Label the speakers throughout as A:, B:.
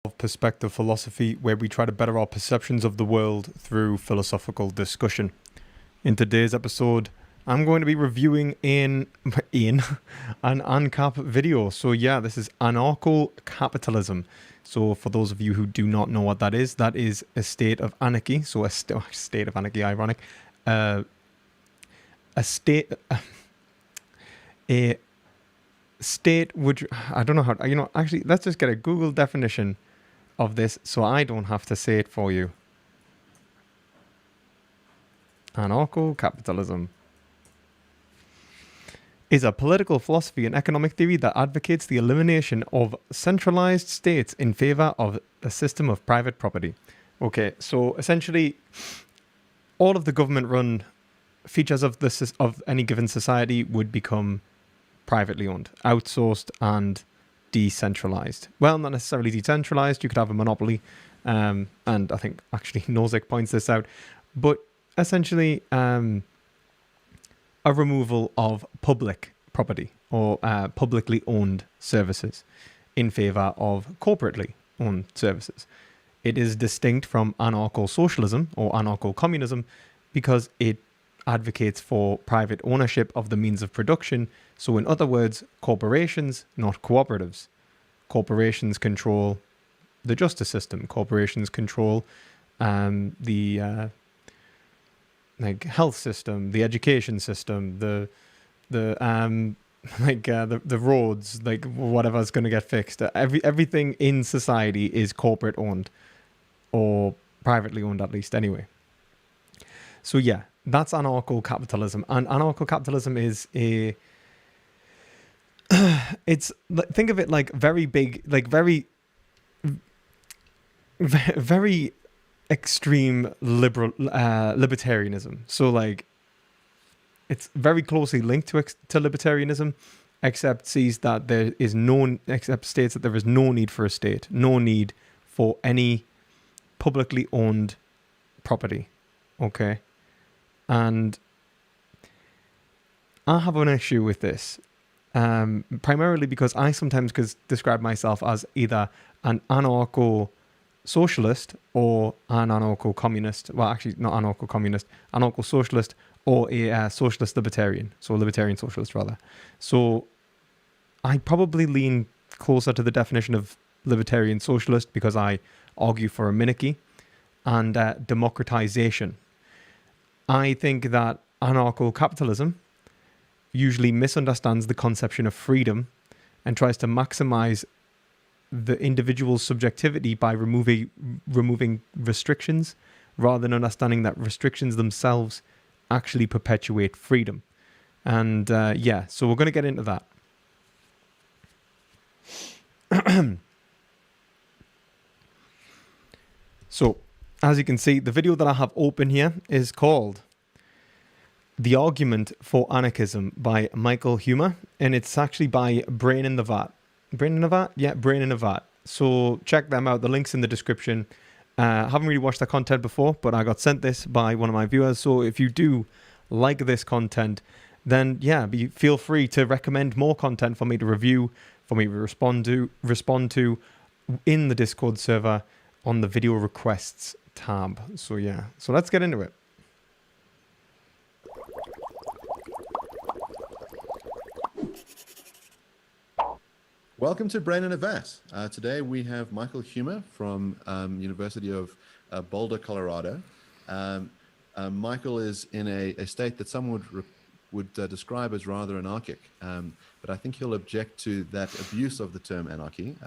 A: of perspective philosophy, where we try to better our perceptions of the world through philosophical discussion. In today's episode, I'm going to be reviewing an ANCAP video. So yeah, this is Anarcho Capitalism. So for those of you who do not know what that is a state of anarchy. So a state of anarchy, ironic. A state which I don't know how. Actually, let's just get a Google definition of this, so I don't have to say it for you. Anarcho-capitalism is a political philosophy and economic theory that advocates the elimination of centralized states in favor of a system of private property. Okay, so essentially, all of the government-run features of any given society would become privately owned, outsourced, and decentralized. Well, not necessarily decentralized. You could have a monopoly, and I think actually Nozick points this out. But essentially, a removal of public property or publicly owned services in favor of corporately owned services. It is distinct from anarcho-socialism or anarcho-communism because it advocates for private ownership of the means of production. So in other words, corporations, not cooperatives. Corporations control the justice system. Corporations control the health system, the education system, the roads, whatever's going to get fixed. Everything in society is corporate owned or privately owned, at least anyway. So yeah, that's anarcho-capitalism, and anarcho-capitalism is think of it like very big, like very extreme libertarianism. So like it's very closely linked to libertarianism, except states that there is no need for a state, no need for any publicly owned property. Okay. And I have an issue with this, primarily because I sometimes describe myself as either an anarcho-socialist or an anarcho-communist. Well, actually, not anarcho-communist, anarcho-socialist or a socialist libertarian. So libertarian socialist, rather. So I probably lean closer to the definition of libertarian socialist because I argue for a monarchy and democratization. I think that anarcho-capitalism usually misunderstands the conception of freedom and tries to maximize the individual's subjectivity by removing restrictions, rather than understanding that restrictions themselves actually perpetuate freedom. And so we're going to get into that. So, as you can see, the video that I have open here is called The Argument for Anarchism by Michael Humer, and it's actually by Brain in the Vat. Brain in the Vat? Yeah, Brain in the Vat. So check them out. The link's in the description. I haven't really watched their content before, but I got sent this by one of my viewers. So if you do like this content, then yeah, feel free to recommend more content for me to review, for me to respond to in the Discord server on the video requests tab. So yeah, so let's get into it.
B: Welcome to Brain in a Vat. Today we have Michael Humer from University of Boulder, Colorado. Michael is in a state that some would describe as rather anarchic, but I think he'll object to that abuse of the term anarchy.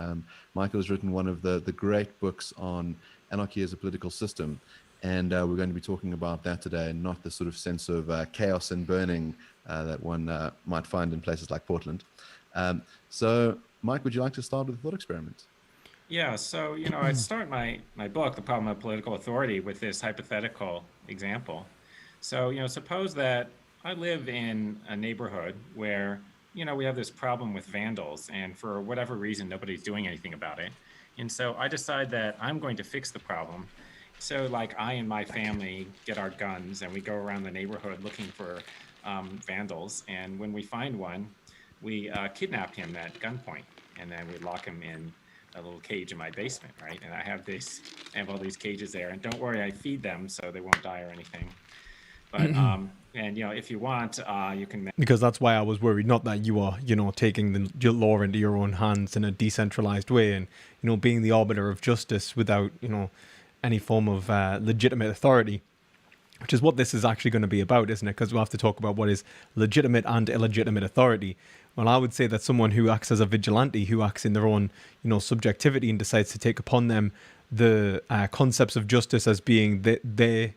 B: Michael has written one of the great books on anarchy as a political system, and we're going to be talking about that today, and not the sort of sense of chaos and burning that one might find in places like Portland. So, Mike, would you like to start with a thought experiment?
C: Yeah, so, I'd start my book, The Problem of Political Authority, with this hypothetical example. So, suppose that I live in a neighborhood where, we have this problem with vandals, and for whatever reason, nobody's doing anything about it. And so I decide that I'm going to fix the problem. So, like, I and my family get our guns, and we go around the neighborhood looking for vandals. And when we find one, we kidnap him at gunpoint, and then we lock him in a little cage in my basement, right? And I have all these cages there, and don't worry, I feed them so they won't die or anything. But and if you want, you can.
A: Because that's why I was worried. Not that you are, taking the law into your own hands in a decentralized way, and being the arbiter of justice without, any form of legitimate authority, which is what this is actually going to be about, isn't it? Because we'll have to talk about what is legitimate and illegitimate authority. Well, I would say that someone who acts as a vigilante, who acts in their own, subjectivity and decides to take upon them the concepts of justice as being their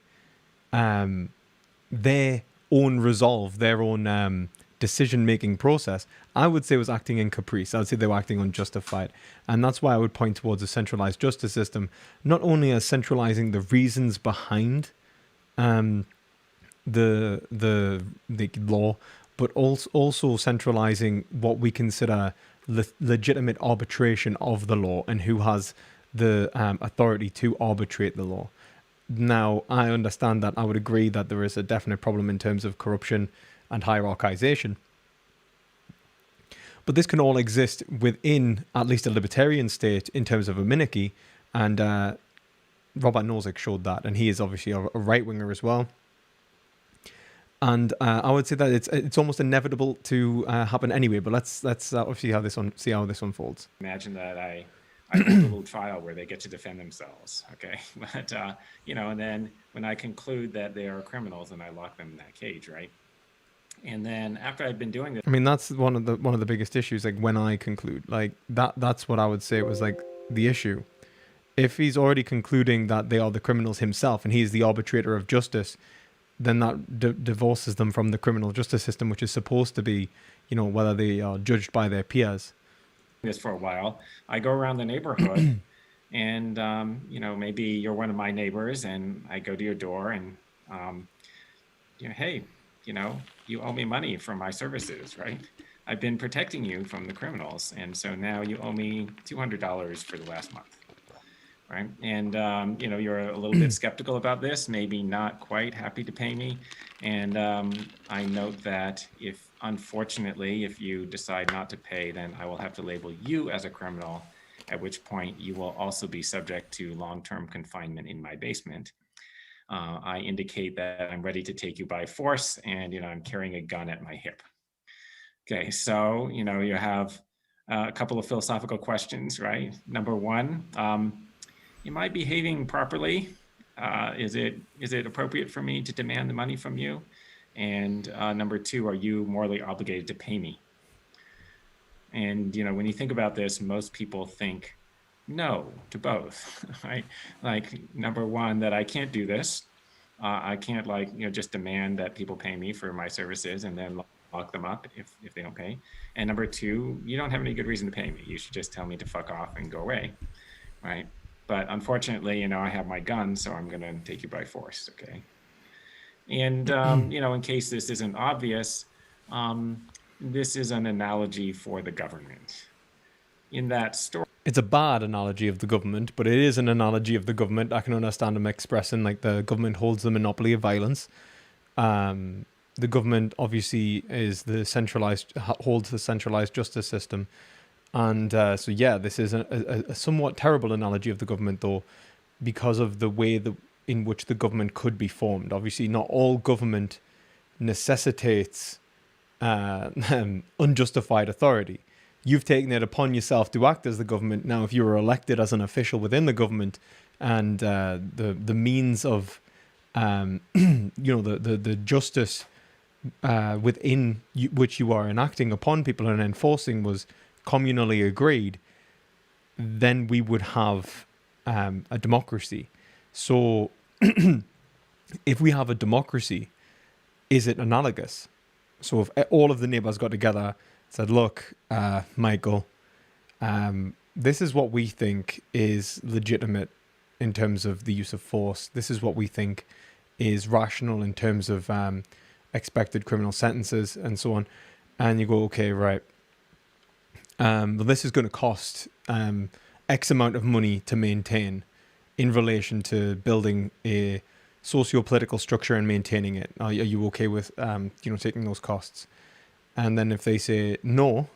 A: own resolve, their own decision-making process, I would say was acting in caprice. I would say they were acting unjustified. And that's why I would point towards a centralized justice system, not only as centralizing the reasons behind the law, but also centralizing what we consider legitimate arbitration of the law and who has the authority to arbitrate the law. Now, I understand that. I would agree that there is a definite problem in terms of corruption and hierarchization. But this can all exist within at least a libertarian state in terms of a monarchy. And Robert Nozick showed that. And he is obviously a right-winger as well. And I would say that it's almost inevitable to happen anyway. But let's obviously see how this unfolds.
C: Imagine that I hold a little trial where they get to defend themselves, okay? But, and then when I conclude that they are criminals, and I lock them in that cage, right? And then after I've been doing this...
A: I mean, that's one of the biggest issues, like when I conclude. Like, that's what I would say was, like, the issue. If he's already concluding that they are the criminals himself, and he is the arbitrator of justice, then that divorces them from the criminal justice system, which is supposed to be, whether they are judged by their peers.
C: This for a while, I go around the neighborhood and maybe you're one of my neighbors and I go to your door and hey, you owe me money for my services, right? I've been protecting you from the criminals, and so now you owe me $200 for the last month, right? And you're a little bit skeptical about this, maybe not quite happy to pay me, and I note that unfortunately, if you decide not to pay, then I will have to label you as a criminal, at which point you will also be subject to long-term confinement in my basement. I indicate that I'm ready to take you by force, and I'm carrying a gun at my hip. Okay, so you have a couple of philosophical questions, right? Number one, am I behaving properly? Is it appropriate for me to demand the money from you? And number two, are you morally obligated to pay me? And, when you think about this, most people think no to both, right? Like, number one, that I can't do this. I can't just demand that people pay me for my services and then lock them up if they don't pay. And number two, you don't have any good reason to pay me. You should just tell me to fuck off and go away, right? But unfortunately, I have my gun, so I'm going to take you by force, okay? And, in case this isn't obvious, this is an analogy for the government. In that story...
A: It's a bad analogy of the government, but it is an analogy of the government. I can understand them expressing, like, the government holds the monopoly of violence. The government, obviously, holds the centralized justice system. And so, yeah, this is a somewhat terrible analogy of the government, though, because of the way in which the government could be formed. Obviously, not all government necessitates unjustified authority. You've taken it upon yourself to act as the government. Now, if you were elected as an official within the government, and the means of the justice within which you are enacting upon people and enforcing was communally agreed, then we would have a democracy. So if we have a democracy, is it analogous? So if all of the neighbors got together, said, look, Michael, this is what we think is legitimate in terms of the use of force. This is what we think is rational in terms of expected criminal sentences and so on. And you go, okay, right. Well, this is going to cost X amount of money to maintain in relation to building a socio-political structure and maintaining it. Are you okay with taking those costs? And then if they say no,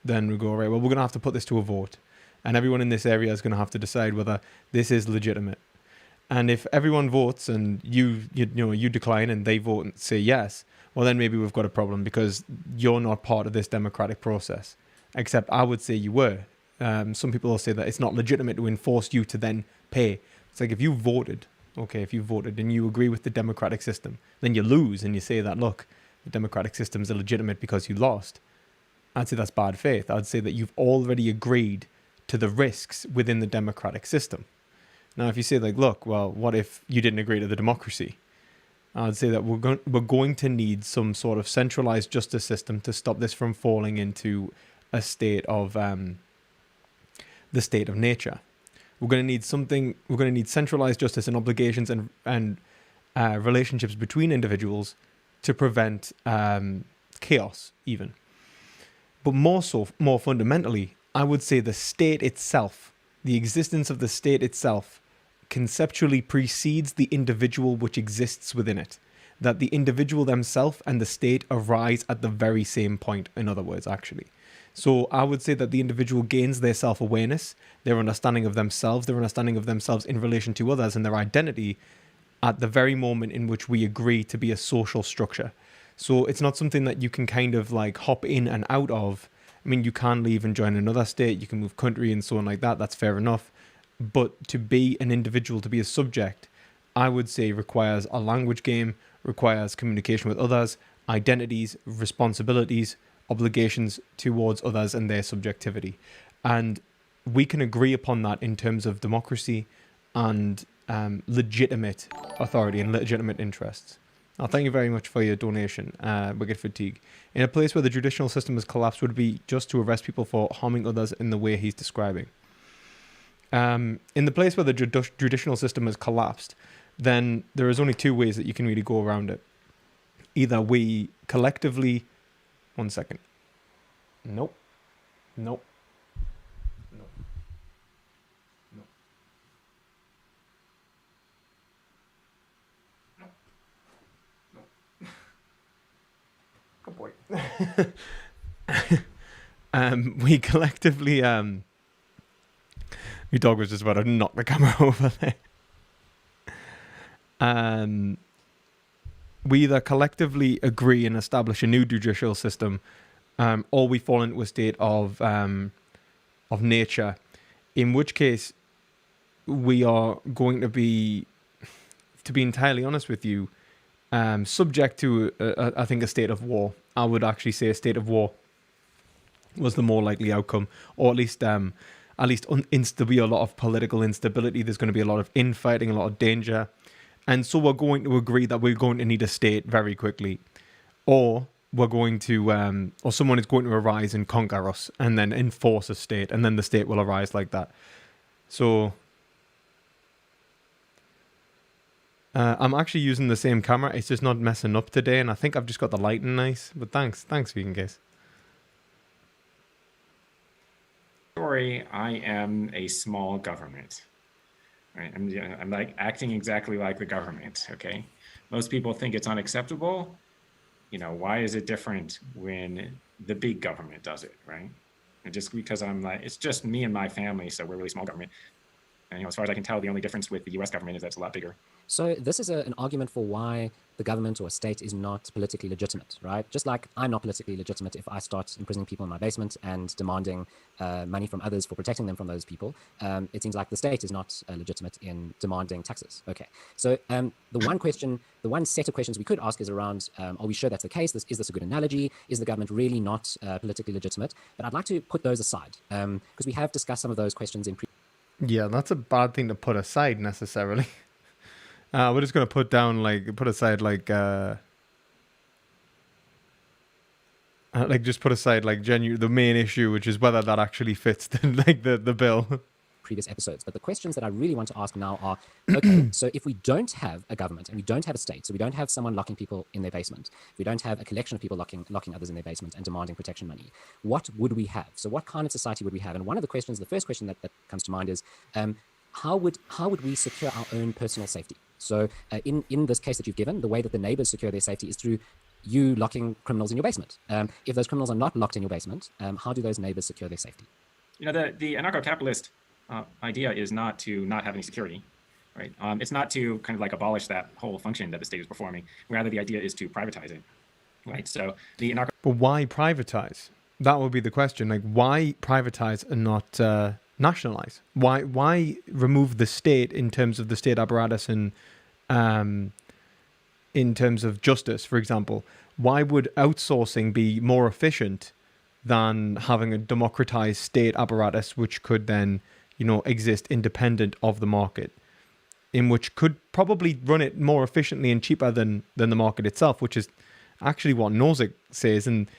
A: then we go, right, well, we're going to have to put this to a vote. and everyone in this area is going to have to decide whether this is legitimate. And if everyone votes and you decline and they vote and say yes, well, then maybe we've got a problem because you're not part of this democratic process. Except I would say you were. Some people will say that it's not legitimate to enforce you to then pay. It's like if you voted and you agree with the democratic system, then you lose and you say that, look, the democratic system is illegitimate because you lost. I'd say that's bad faith. I'd say that you've already agreed to the risks within the democratic system. Now, if you say like, look, well, what if you didn't agree to the democracy? I'd say that we're going to need some sort of centralized justice system to stop this from falling into a state of the state of nature. We're going to need centralized justice and obligations and relationships between individuals to prevent chaos even. But more fundamentally, I would say the state itself, the existence of the state itself, conceptually precedes the individual which exists within it. That the individual themselves and the state arise at the very same point, in other words, actually. So I would say that the individual gains their self-awareness, their understanding of themselves in relation to others and their identity at the very moment in which we agree to be a social structure. So it's not something that you can kind of like hop in and out of. I mean, you can leave and join another state, you can move country and so on like that, that's fair enough. But to be an individual, to be a subject, I would say requires a language game, requires communication with others, identities, responsibilities, obligations towards others and their subjectivity. And we can agree upon that in terms of democracy and legitimate authority and legitimate interests. Thank you very much for your donation, Wicked Fatigue. In a place where the judicial system has collapsed, would it be just to arrest people for harming others in the way he's describing? In the place where the judicial system has collapsed, then there is only two ways that you can really go around it. Either we collectively... One second. Nope. Nope. Nope. Nope. Nope. Nope. Good boy. We collectively... Your dog was just about to knock the camera over there. We either collectively agree and establish a new judicial system, or we fall into a state of nature, in which case we are going to be entirely honest with you, subject to, I think, a state of war. I would actually say a state of war was the more likely outcome, or at least there'll be a lot of political instability. There's going to be a lot of infighting, a lot of danger. And so we're going to agree that we're going to need a state very quickly, or we're going to, or someone is going to arise and conquer us and then enforce a state, and then the state will arise like that. So I'm actually using the same camera. It's just not messing up today, and I think I've just got the lighting nice. But thanks, vegan guys.
C: I am a small government. Right? I'm like acting exactly like the government. Okay, most people think it's unacceptable. Why is it different when the big government does it, right? And just because it's just me and my family, so we're really small government. And as far as I can tell, the only difference with the U.S. government is that it's a lot bigger.
D: So this is an argument for why the government or a state is not politically legitimate, right? Just like I'm not politically legitimate if I start imprisoning people in my basement and demanding money from others for protecting them from those people. It seems like the state is not legitimate in demanding taxes. Okay, so the one set of questions we could ask is around, are we sure that's the case? Is this a good analogy? Is the government really not politically legitimate? But I'd like to put those aside because we have discussed some of those questions in
A: Yeah, that's a bad thing to put aside necessarily. We're just going to put aside the main issue, which is whether that actually fits the bill.
D: Previous episodes. But the questions that I really want to ask now are, okay, so if we don't have a government and we don't have a state, so we don't have someone locking people in their basement, we don't have a collection of people locking others in their basement and demanding protection money, what would we have? So what kind of society would we have? And one of the questions, the first question that comes to mind is, how would we secure our own personal safety? So in this case that you've given, the way that the neighbors secure their safety is through you locking criminals in your basement. If those criminals are not locked in your basement, how do those neighbors secure their safety?
C: the anarcho-capitalist idea is not to not have any security, right? It's not to kind of like abolish that whole function that the state is performing. Rather, the idea is to privatize it, right? So the anarcho.
A: But why privatize? That would be the question. Like, why privatize and not nationalize? Why remove the state in terms of the state apparatus and in terms of justice, for example? Why would outsourcing be more efficient than having a democratized state apparatus which could then, exist independent of the market, in which could probably run it more efficiently and cheaper than the market itself, which is actually what Nozick says, and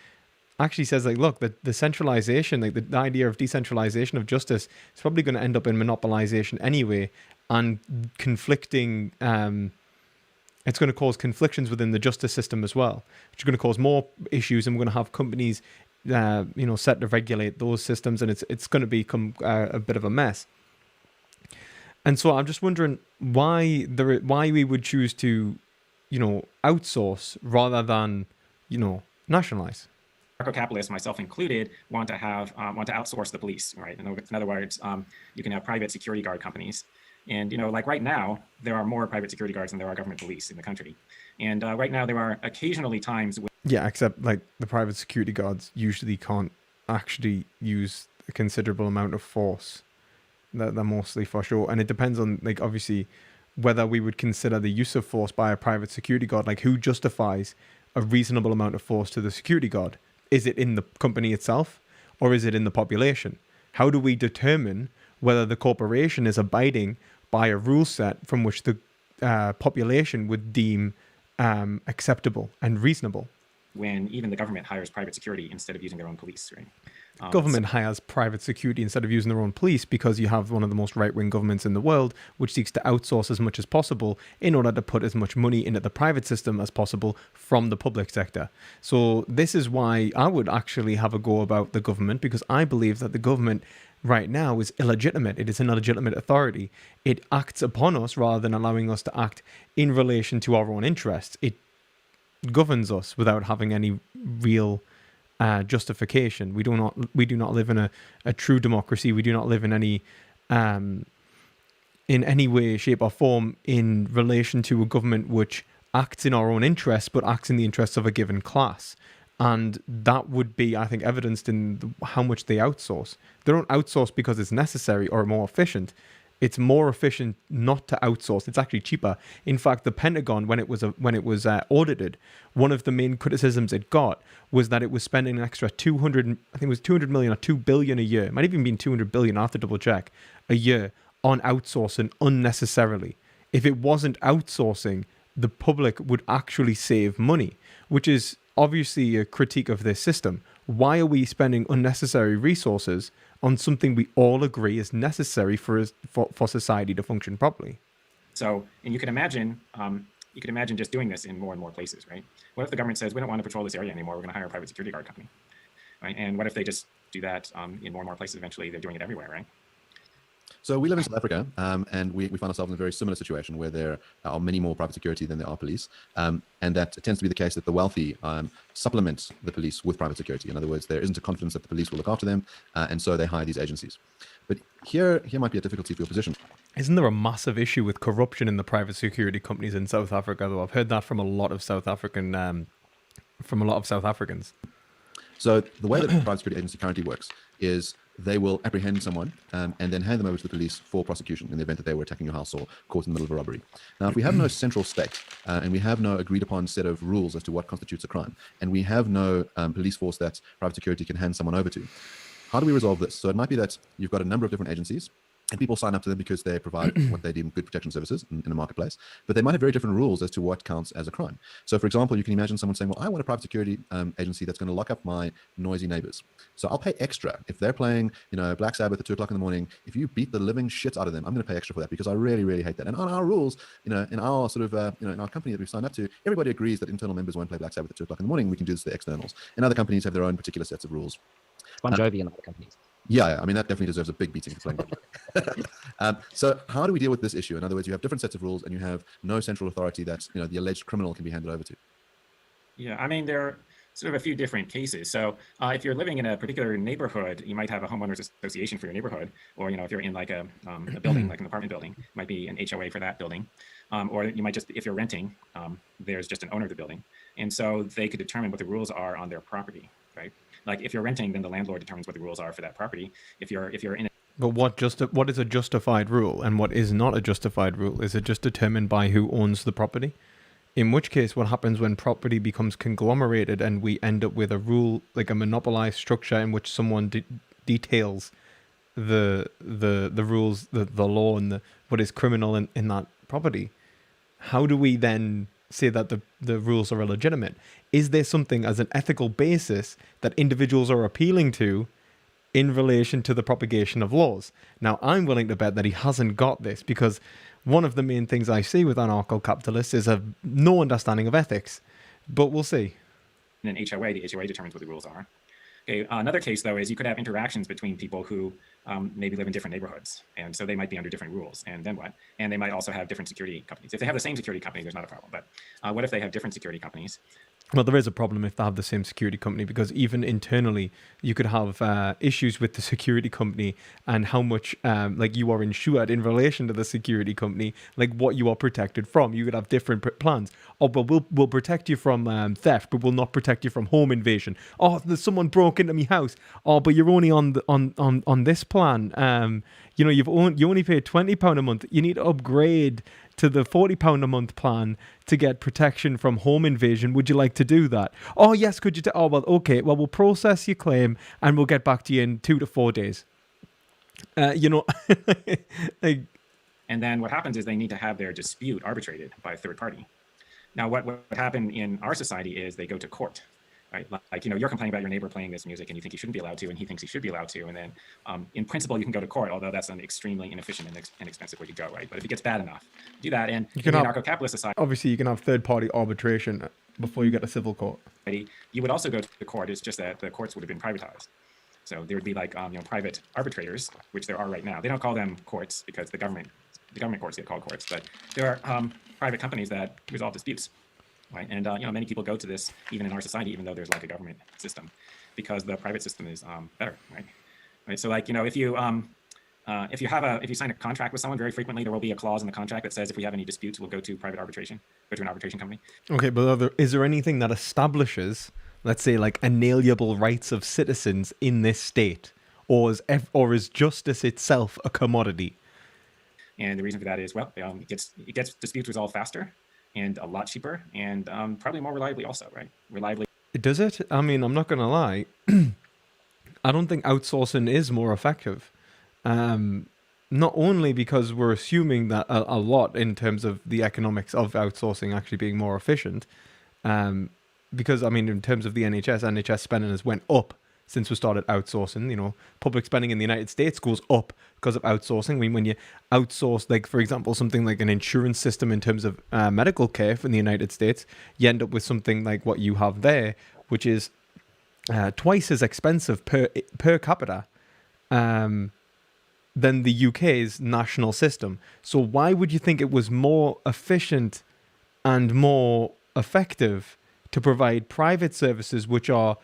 A: actually says, like, look, the centralization, like the idea of decentralization of justice is probably going to end up in monopolization anyway, and conflicting it's going to cause conflictions within the justice system as well, which is going to cause more issues, and we're going to have companies set to regulate those systems, and it's going to become a bit of a mess. And so I'm just wondering why we would choose to outsource rather than nationalize.
C: Anarcho-capitalists, myself included, want to outsource the police, right? In other words, you can have private security guard companies, and like right now, there are more private security guards than there are government police in the country. And right now, there are occasionally times when
A: except like the private security guards usually can't actually use a considerable amount of force. They're mostly for show, and it depends on, like, obviously whether we would consider the use of force by a private security guard, like who justifies a reasonable amount of force to the security guard. Is it in the company itself, or is it in the population? How do we determine whether the corporation is abiding by a rule set from which the population would deem acceptable and reasonable?
C: When even the government hires private security instead of using their own police, right?
A: Government hires private security instead of using their own police because you have one of the most right-wing governments in the world, which seeks to outsource as much as possible in order to put as much money into the private system as possible from the public sector. So this is why I would actually have a go about the government, because I believe that the government right now is illegitimate. It is an illegitimate authority. It acts upon us rather than allowing us to act in relation to our own interests. It governs us without having any real justification. We do not live in a true democracy. We do not live in any way, shape, or form in relation to a government which acts in our own interests, but acts in the interests of a given class. And that would be, I think, evidenced in how much they outsource. They don't outsource because it's necessary or more efficient. It's more efficient not to outsource. It's actually cheaper. In fact, the Pentagon, when it was audited, one of the main criticisms it got was that it was spending an extra 200 million or 2 billion a year. It might even been 200 billion. I have to double check a year on outsourcing unnecessarily. If it wasn't outsourcing, the public would actually save money, which is obviously a critique of this system. Why are we spending unnecessary resources on something we all agree is necessary for society to function properly?
C: So, and you can imagine just doing this in more and more places, right? What if the government says, we don't want to patrol this area anymore, we're going to hire a private security guard company, right? And what if they just do that in more and more places? Eventually, they're doing it everywhere, right?
B: So we live in South Africa, and we find ourselves in a very similar situation where there are many more private security than there are police. And that tends to be the case that the wealthy supplement the police with private security. In other words, there isn't a confidence that the police will look after them, and so they hire these agencies. But here might be a difficulty for your position.
A: Isn't there a massive issue with corruption in the private security companies in South Africa, though? I've heard that from a lot of South Africans.
B: So the way that the private security agency currently works is they will apprehend someone and then hand them over to the police for prosecution in the event that they were attacking your house or caught in the middle of a robbery. Now, if we have no central state and we have no agreed upon set of rules as to what constitutes a crime, and we have no police force that private security can hand someone over to, how do we resolve this? So it might be that you've got a number of different agencies, and people sign up to them because they provide what they deem good protection services in a marketplace, but they might have very different rules as to what counts as a crime. So for example, you can imagine someone saying, well, I want a private security agency that's going to lock up my noisy neighbors. So I'll pay extra. If they're playing, Black Sabbath at 2 o'clock in the morning, if you beat the living shit out of them, I'm going to pay extra for that because I really, really hate that. And on our rules, in our sort of, in our company that we've signed up to, everybody agrees that internal members won't play Black Sabbath at 2 o'clock in the morning. We can do this to the externals. And other companies have their own particular sets of rules.
D: Bon Jovi and other companies.
B: Yeah, I mean, that definitely deserves a big beating for playing. So how do we deal with this issue? In other words, you have different sets of rules and you have no central authority that, the alleged criminal can be handed over to.
C: Yeah, I mean, there sort of a few different cases. So if you're living in a particular neighborhood, you might have a homeowners association for your neighborhood, or if you're in like a building, like an apartment building, it might be an HOA for that building, or you might just, if you're renting, there's just an owner of the building, and so they could determine what the rules are on their property, right? Like if you're renting, then the landlord determines what the rules are for that property. If you're in
A: But what is a justified rule and what is not a justified rule? Is it just determined by who owns the property? In which case, what happens when property becomes conglomerated and we end up with a rule, like a monopolized structure in which someone details the rules, the law, and what is criminal in that property? How do we then say that the rules are illegitimate? Is there something as an ethical basis that individuals are appealing to in relation to the propagation of laws? Now, I'm willing to bet that he hasn't got this, because one of the main things I see with anarcho capitalists is no understanding of ethics. But we'll see.
C: In an HOA, the HOA determines what the rules are. Okay, another case, though, is you could have interactions between people who maybe live in different neighborhoods. And so they might be under different rules. And then what? And they might also have different security companies. If they have the same security company, there's not a problem. But what if they have different security companies?
A: Well, there is a problem if they have the same security company, because even internally, you could have issues with the security company and how much like you are insured in relation to the security company, like what you are protected from. You could have different plans. Oh, but we'll protect you from theft, but we'll not protect you from home invasion. Oh, there's someone broke into my house. Oh, but you're only on this plan. You only pay £20 a month. You need to upgrade to the £40 a month plan to get protection from home invasion. Would you like to do that? Oh, yes, could you? Oh, well, okay. Well, we'll process your claim and we'll get back to you in 2 to 4 days. Like,
C: and then what happens is they need to have their dispute arbitrated by a third party. Now, what happened in our society is they go to court. Right? Like, you're complaining about your neighbor playing this music and you think he shouldn't be allowed to, and he thinks he should be allowed to. And then in principle, you can go to court, although that's an extremely inefficient and expensive way to go, right? But if it gets bad enough, do that. And in the anarcho-capitalist society,
A: obviously, you can have third-party arbitration before you get a civil court.
C: You would also go to the court. It's just that the courts would have been privatized. So there would be like private arbitrators, which there are right now. They don't call them courts because the government courts get called courts, but there are private companies that resolve disputes. Right, and many people go to this even in our society, even though there's like a government system, because the private system is better, right? So like if you sign a contract with someone, very frequently there will be a clause in the contract that says if we have any disputes, we'll go to private arbitration, go to an arbitration company.
A: Okay, but is there anything that establishes, let's say, like inalienable rights of citizens in this state, or is justice itself a commodity?
C: And the reason for that is, well, it gets disputes resolved faster and a lot cheaper, and probably more reliably also, right? Reliably.
A: Does it? I mean, I'm not going to lie. I don't think outsourcing is more effective. Not only because we're assuming that a lot in terms of the economics of outsourcing actually being more efficient, because, I mean, in terms of the NHS spending has went up since we started outsourcing. Public spending in the United States goes up because of outsourcing. I mean, when you outsource, like, for example, something like an insurance system in terms of medical care in the United States, you end up with something like what you have there, which is twice as expensive per capita than the UK's national system. So why would you think it was more efficient and more effective to provide private services which are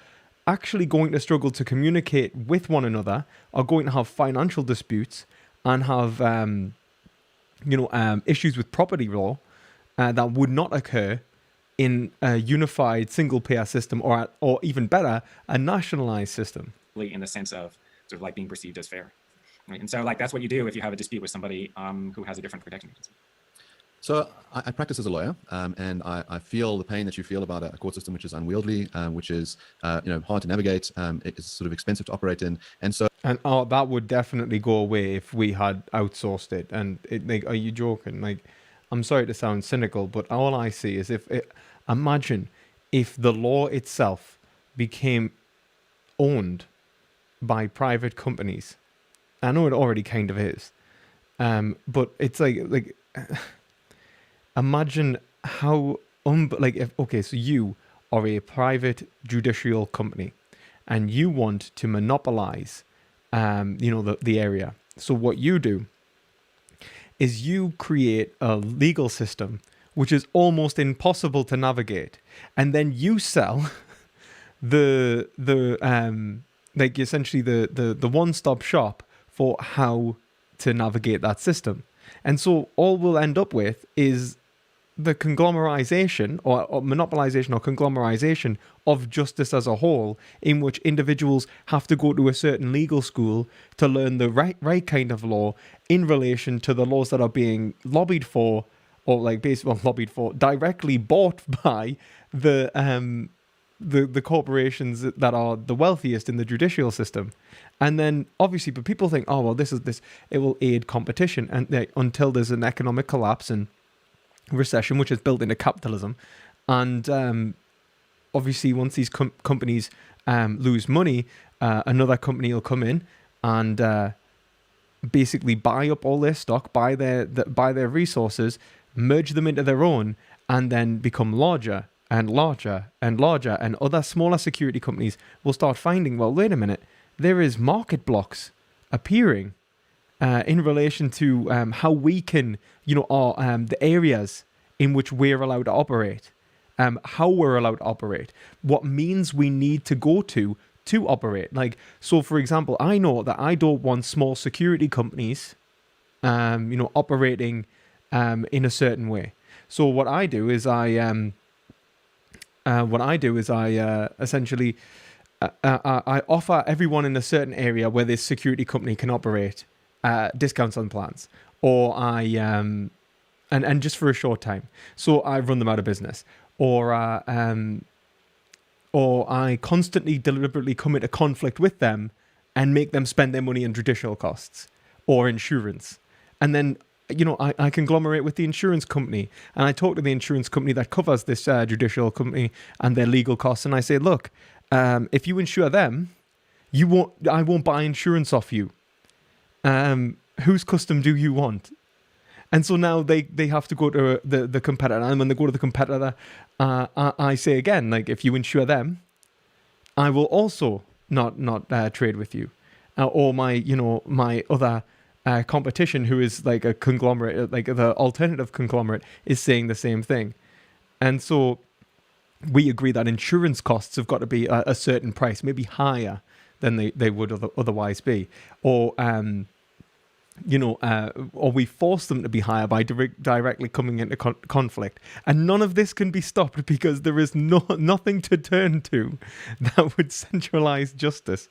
A: actually going to struggle to communicate with one another, are going to have financial disputes and have issues with property law that would not occur in a unified single payer system, or even better, a nationalized system?
C: In the sense of sort of like being perceived as fair, right? And so like that's what you do if you have a dispute with somebody who has a different protection agency.
B: So I practice as a lawyer, and I feel the pain that you feel about a court system which is unwieldy, which is hard to navigate. It's sort of expensive to operate in, and so.
A: And that would definitely go away if we had outsourced it. And are you joking? Like, I'm sorry to sound cynical, but all I see is imagine if the law itself became owned by private companies. I know it already kind of is, but it's like. Imagine how so you are a private judicial company and you want to monopolize the area. So what you do is you create a legal system which is almost impossible to navigate, and then you sell like essentially the one-stop shop for how to navigate that system. And so all we'll end up with is the conglomerization or monopolization or conglomerization of justice as a whole, in which individuals have to go to a certain legal school to learn the right kind of law in relation to the laws that are being lobbied for, or like basically lobbied for, directly bought by the corporations that are the wealthiest in the judicial system. And then obviously, but people think, oh well, this it will aid competition, and until there's an economic collapse and recession, which is built into capitalism. And obviously once these companies lose money, another company will come in and basically buy up all their stock, buy their resources, merge them into their own, and then become larger and larger and larger. And other smaller security companies will start finding, well, wait a minute, there is market blocks appearing in relation to how we can, the areas in which we're allowed to operate, how we're allowed to operate, what means we need to go to operate. Like, so for example, I know that I don't want small security companies, operating in a certain way. So what I do is I essentially I offer everyone in a certain area where this security company can operate discounts on plans, or I and just for a short time, so I run them out of business, or I constantly deliberately come into conflict with them and make them spend their money on judicial costs or insurance, and then I conglomerate with the insurance company, and I talk to the insurance company that covers this judicial company and their legal costs, and I say, look, if you insure them, I won't buy insurance off you. Whose custom do you want? And so now they have to go to the competitor, and when they go to the competitor, I say again, like, if you insure them, I will also not trade with you, or my other competition, who is like a conglomerate, like the alternative conglomerate, is saying the same thing. And so we agree that insurance costs have got to be a certain price, maybe higher than they would otherwise be, or or we force them to be higher by directly coming into conflict. And none of this can be stopped because there is nothing to turn to that would centralize justice.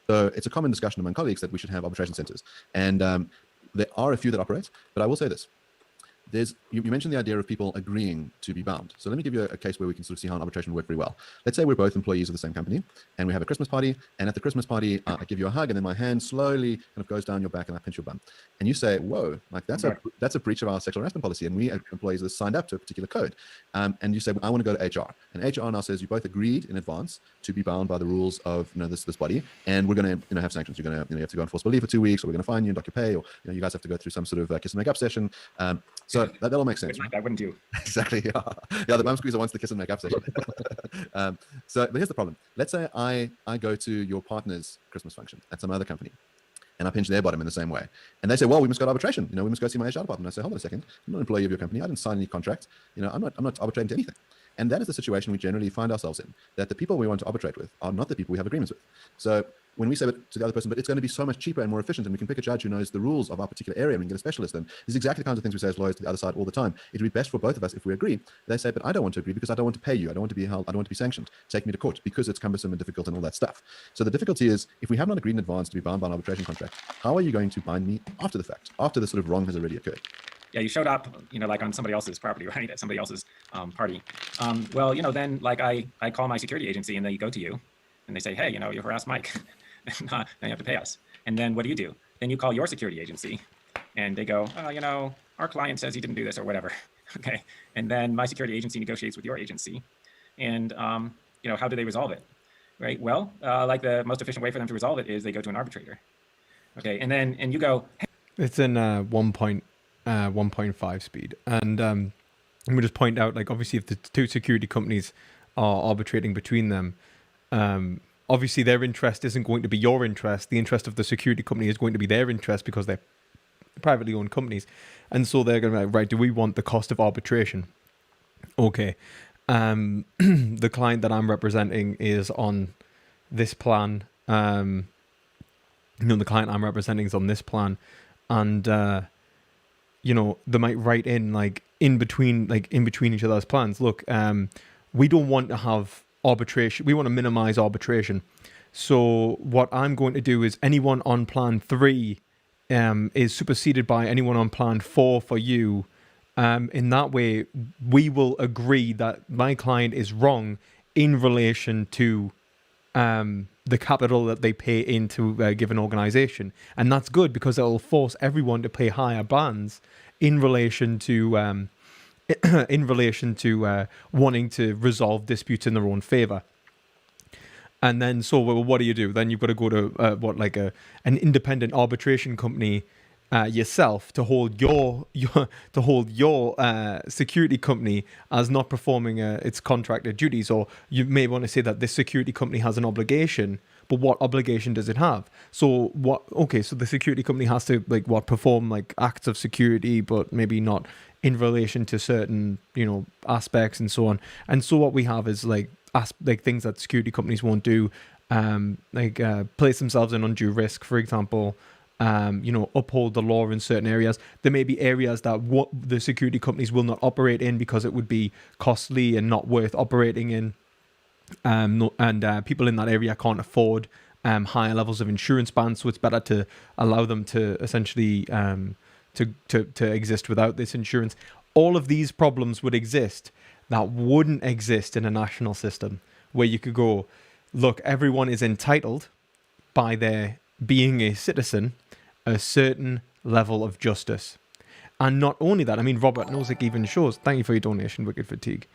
B: So it's a common discussion among colleagues that we should have arbitration centers. And there are a few that operate, but I will say this. You mentioned the idea of people agreeing to be bound. So let me give you a case where we can sort of see how an arbitration would work very well. Let's say we're both employees of the same company, and we have a Christmas party, and at the Christmas party, I give you a hug, and then my hand slowly kind of goes down your back, and I pinch your bum. And you say, whoa, like that's a breach of our sexual harassment policy, and we as employees are signed up to a particular code. And you say, well, I want to go to HR. And HR now says you both agreed in advance to be bound by the rules of this body, and we're going to have sanctions. You're going to you have to go on forcible leave for 2 weeks, or we're going to fine you and dock your pay, or you guys have to go through some sort of kiss and make up session. So that all makes sense.
C: I wouldn't do.
B: Exactly. Yeah, the bum squeezer wants the kiss and make up session. But here's the problem. Let's say I go to your partner's Christmas function at some other company, and I pinch their bottom in the same way. And they say, well, we must go to arbitration. We must go see my HR department. I say, hold on a second. I'm not an employee of your company. I didn't sign any contract. I'm not arbitrating to anything. And that is the situation we generally find ourselves in, that the people we want to arbitrate with are not the people we have agreements with. So when we say to the other person, but it's going to be so much cheaper and more efficient, and we can pick a judge who knows the rules of our particular area and we can get a specialist, then this is exactly the kinds of things we say as lawyers to the other side all the time. It would be best for both of us if we agree. They say, but I don't want to agree because I don't want to pay you. I don't want to be held. I don't want to be sanctioned. Take me to court because it's cumbersome and difficult and all that stuff. So the difficulty is, if we have not agreed in advance to be bound by an arbitration contract, how are you going to bind me after the fact, after the sort of wrong has already occurred?
C: Yeah, you showed up, like on somebody else's property, right? At somebody else's party. Well, then like I call my security agency and they go to you and they say, hey, you harassed Mike. Now you have to pay us. And then what do? Then you call your security agency and they go, oh, our client says he didn't do this or whatever. Okay. And then my security agency negotiates with your agency. And, how do they resolve it? Right. Well, like the most efficient way for them to resolve it is they go to an arbitrator. Okay. And you go, hey.
A: It's in 1.5 speed. And let me just point out, like, obviously if the two security companies are arbitrating between them, obviously their interest isn't going to be your interest. The interest of the security company is going to be their interest because they're privately owned companies. And so they're going to be like, right, do we want the cost of arbitration? Okay. The client that I'm representing is on this plan. The client I'm representing is on this plan, and they might write in in between each other's plans. Look, we don't want to have arbitration. We want to minimize arbitration. So what I'm going to do is anyone on plan 3 is superseded by anyone on plan 4 for you. In that way, we will agree that my client is wrong in relation to the capital that they pay into a given organization. And that's good because it will force everyone to pay higher bands in relation to wanting to resolve disputes in their own favor. And then, what do? Then you've got to go to an independent arbitration company yourself to hold your security company as not performing its contracted duties. Or you may want to say that this security company has an obligation, but what obligation does it have? So the security company has to perform acts of security, but maybe not in relation to certain aspects and so on. And so what we have is things that security companies won't do, place themselves in undue risk, for example. Uphold the law in certain areas. There may be areas that the security companies will not operate in because it would be costly and not worth operating in. People in that area can't afford higher levels of insurance bans, so it's better to allow them to essentially to exist without this insurance. All of these problems would exist that wouldn't exist in a national system where you could go, look, everyone is entitled by their being a citizen a certain level of justice. And not only that, I mean, Robert Nozick even shows, thank you for your donation, Wicked Fatigue.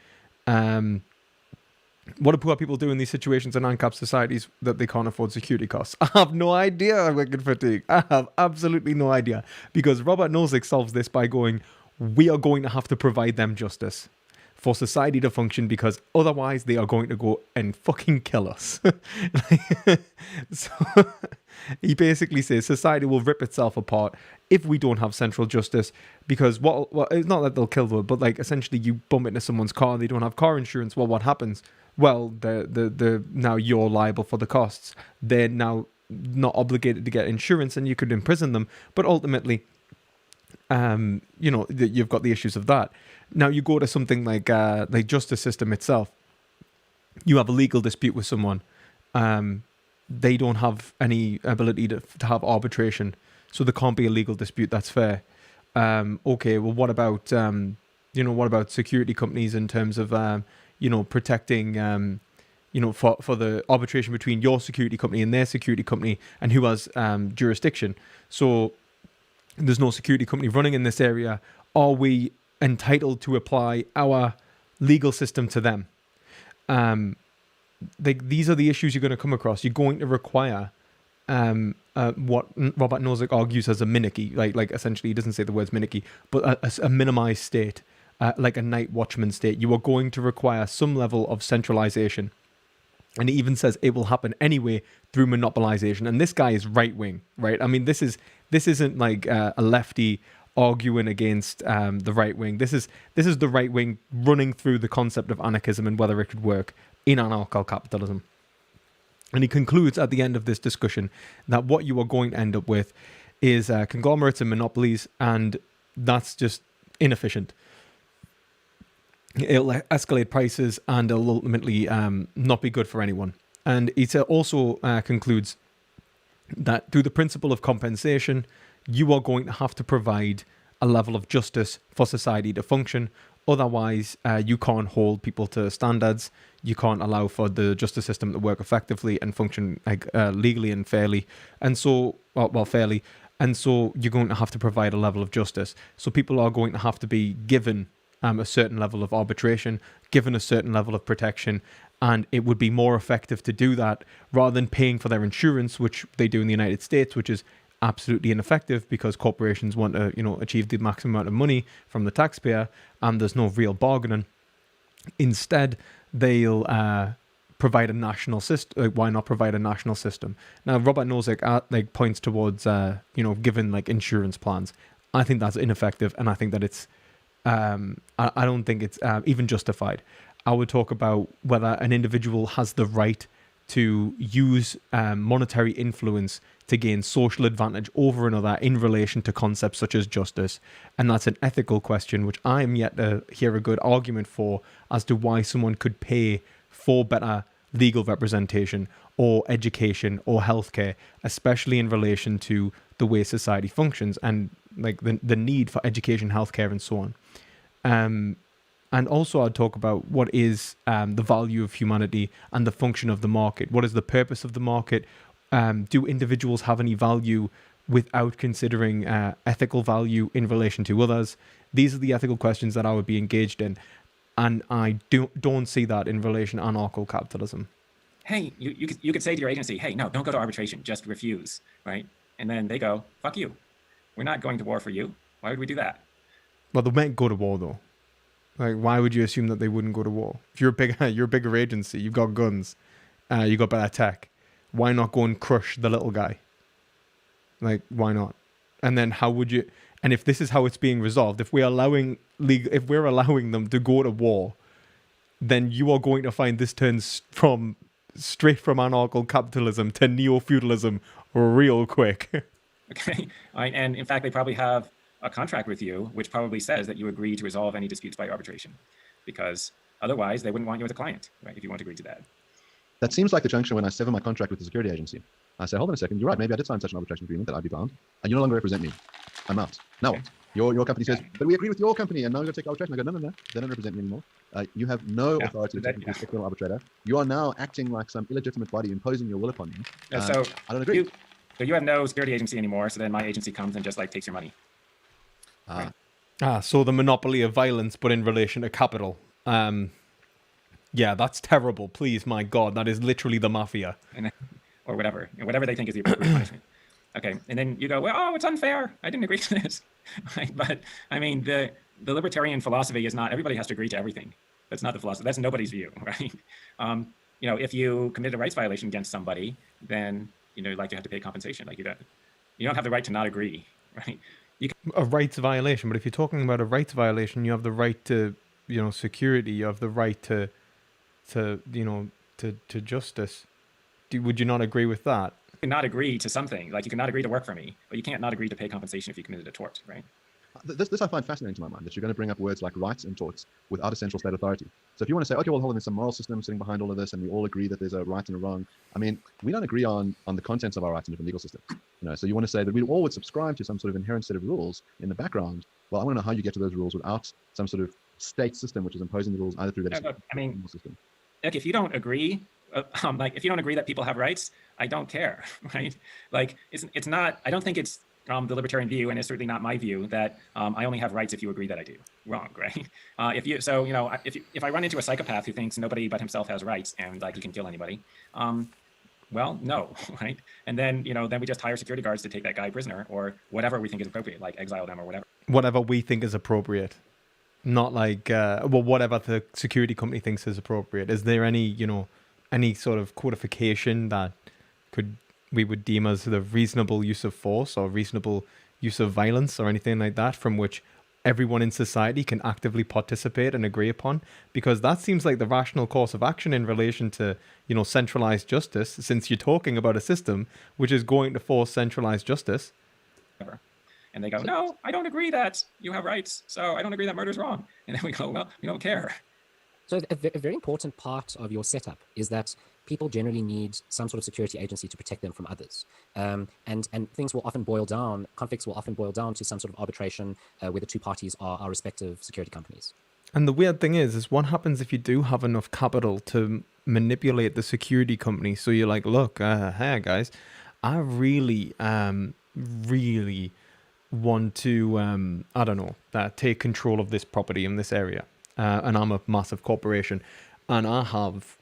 A: What do poor people do in these situations in ANCAP societies that they can't afford security costs? I have no idea, Wicked Fatigue. I have absolutely no idea. Because Robert Nozick solves this by going, we are going to have to provide them justice for society to function, because otherwise they are going to go and fucking kill us. So he basically says society will rip itself apart if we don't have central justice, because it's not that they'll kill them, but essentially you bump into someone's car and they don't have car insurance. Well, what happens? Well, the now you're liable for the costs. They're now not obligated to get insurance, and you could imprison them. But ultimately, you've got the issues of that. Now you go to something like justice system itself. You have a legal dispute with someone. They don't have any ability to have arbitration, so there can't be a legal dispute. That's fair. Okay, well, what about security companies in terms of protecting for the arbitration between your security company and their security company, and who has jurisdiction? So there's no security company running in this area. Are we entitled to apply our legal system to them? These are the issues you're going to come across. You're going to require what Robert Nozick argues as a minicky, essentially he doesn't say the words minicky, but a minimized state, like a night watchman state. You are going to require some level of centralization. And he even says it will happen anyway through monopolization. And this guy is right wing, right? I mean, this isn't like a lefty arguing against the right wing. This is the right wing running through the concept of anarchism and whether it could work in anarcho capitalism. And he concludes at the end of this discussion that what you are going to end up with is conglomerates and monopolies, and that's just inefficient. It'll escalate prices and it'll ultimately not be good for anyone. And it also concludes that through the principle of compensation, you are going to have to provide a level of justice for society to function. Otherwise, you can't hold people to standards. You can't allow for the justice system to work effectively and function legally and fairly. And so, fairly. And so you're going to have to provide a level of justice. So people are going to have to be given a certain level of arbitration, given a certain level of protection. And it would be more effective to do that rather than paying for their insurance, which they do in the United States, which is absolutely ineffective because corporations want to, achieve the maximum amount of money from the taxpayer, and there's no real bargaining. Instead, they'll provide a national system. Why not provide a national system? Now, Robert Nozick points towards, giving insurance plans. I think that's ineffective, and I think that it's I don't think it's even justified. I would talk about whether an individual has the right to use monetary influence to gain social advantage over another in relation to concepts such as justice. And that's an ethical question, which I am yet to hear a good argument for as to why someone could pay for better legal representation or education or healthcare, especially in relation to the way society functions and like the need for education, healthcare, and so on. And also I'd talk about what is the value of humanity and the function of the market. What is the purpose of the market? Do individuals have any value without considering ethical value in relation to others? These are the ethical questions that I would be engaged in. And I don't see that in relation to anarcho capitalism.
C: Hey, you could say to your agency, hey, no, don't go to arbitration, just refuse, right? And then they go, fuck you. We're not going to war for you. Why would we do that?
A: Well, they might go to war though. Like, why would you assume that they wouldn't go to war? If you're a bigger agency, you've got guns, you got better tech. Why not go and crush the little guy? Like, why not? And then how would you? And if this is how it's being resolved, if we're allowing them to go to war, then you are going to find this turns straight from anarcho capitalism to neo-feudalism real quick.
C: Okay, and in fact, they probably have a contract with you, which probably says that you agree to resolve any disputes by arbitration, because otherwise they wouldn't want you as a client, right? If you won't agree to that.
B: That seems like the junction when I sever my contract with the security agency. I say, hold on a second, you're right, maybe I did sign such an arbitration agreement that I'd be bound, and you no longer represent me. I'm out. Now what? Your company says, but we agree with your company, and now you're going to take arbitration. I go, no, they don't represent me anymore. You have no authority to take me to a external arbitrator. You are now acting like some illegitimate body imposing your will upon me.
C: So
B: I don't agree.
C: So you have no security agency anymore, so then my agency comes and just like takes your money.
A: So the monopoly of violence, but in relation to capital. Yeah, that's terrible. Please, my God, that is literally the mafia.
C: Or whatever they think is the appropriate punishment. Okay, and then you go, well, oh, it's unfair. I didn't agree to this. Right? But I mean, the libertarian philosophy is not everybody has to agree to everything. That's not the philosophy. That's nobody's view, right? If you committed a rights violation against somebody, then like you have to pay compensation. Like you don't have the right to not agree, right?
A: A rights violation, but if you're talking about a rights violation, you have the right to security. You have the right to justice. Would you not agree with that?
C: You cannot agree to something. Like you cannot agree to work for me, but you can't not agree to pay compensation if you committed a tort, right?
B: This I find fascinating to my mind, that you're going to bring up words like rights and torts without a central state authority. So if you want to say, okay, well, hold on, there's some moral system sitting behind all of this, and we all agree that there's a right and a wrong. I mean, we don't agree on the contents of our rights in different legal systems. So you want to say that we all would subscribe to some sort of inherent set of rules in the background. Well, I want to know how you get to those rules without some sort of state system which is imposing the rules either through that system.
C: Like if you don't agree, if you don't agree that people have rights, I don't care, right? Like it's not. I don't think it's the libertarian view, and it's certainly not my view that I only have rights if you agree that I do. Wrong, right? If I run into a psychopath who thinks nobody but himself has rights and like he can kill anybody, well, no, right? And then then we just hire security guards to take that guy prisoner or whatever we think is appropriate, like exile them or whatever.
A: Whatever we think is appropriate, not like whatever the security company thinks is appropriate. Is there any any sort of codification that we would deem as the reasonable use of force or reasonable use of violence or anything like that from which everyone in society can actively participate and agree upon? Because that seems like the rational course of action in relation to, centralized justice, since you're talking about a system which is going to force centralized justice.
C: And they go, no, I don't agree that you have rights. So I don't agree that murder's wrong. And then we go, well, we don't care.
D: So a very important part of your setup is that people generally need some sort of security agency to protect them from others. And things will often conflicts will often boil down to some sort of arbitration where the two parties are our respective security companies.
A: And the weird thing is what happens if you do have enough capital to manipulate the security company? So you're like, look, hey guys, I really want to, take control of this property in this area. And I'm a massive corporation and I have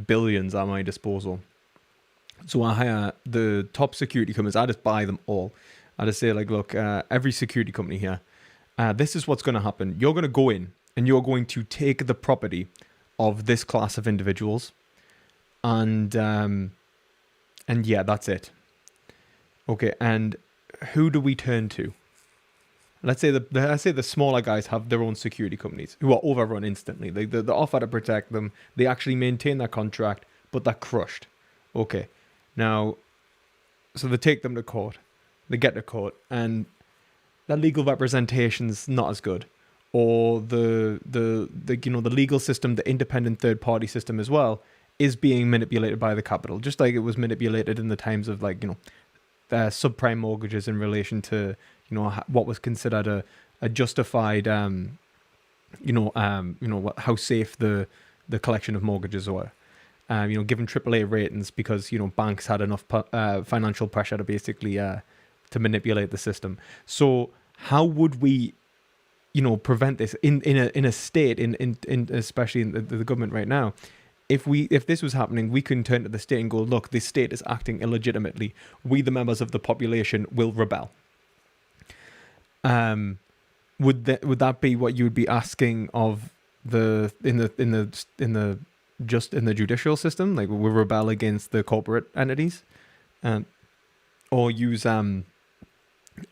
A: billions at my disposal. So I hire the top security companies. I just buy them all. I just say like, look, every security company here, this is what's going to happen. You're going to go in and you're going to take the property of this class of individuals. And yeah, that's it. Okay. And who do we turn to? Let's say the smaller guys have their own security companies who are overrun instantly. They offer to protect them. They actually maintain their contract, but they're crushed. Okay, now, so they take them to court. They get to court, and their legal representation's not as good, or the legal system, the independent third party system as well, is being manipulated by the capital, just like it was manipulated in the times of subprime mortgages in relation to what was considered a justified how safe the collection of mortgages were. Given AAA ratings because banks had enough financial pressure to basically to manipulate the system. So how would we prevent this in a state in especially in the government right now? If this was happening, we can turn to the state and go, look, this state is acting illegitimately. We, the members of the population, will rebel. Would that be what you would be asking of the judicial system? Like, we rebel against the corporate entities, or use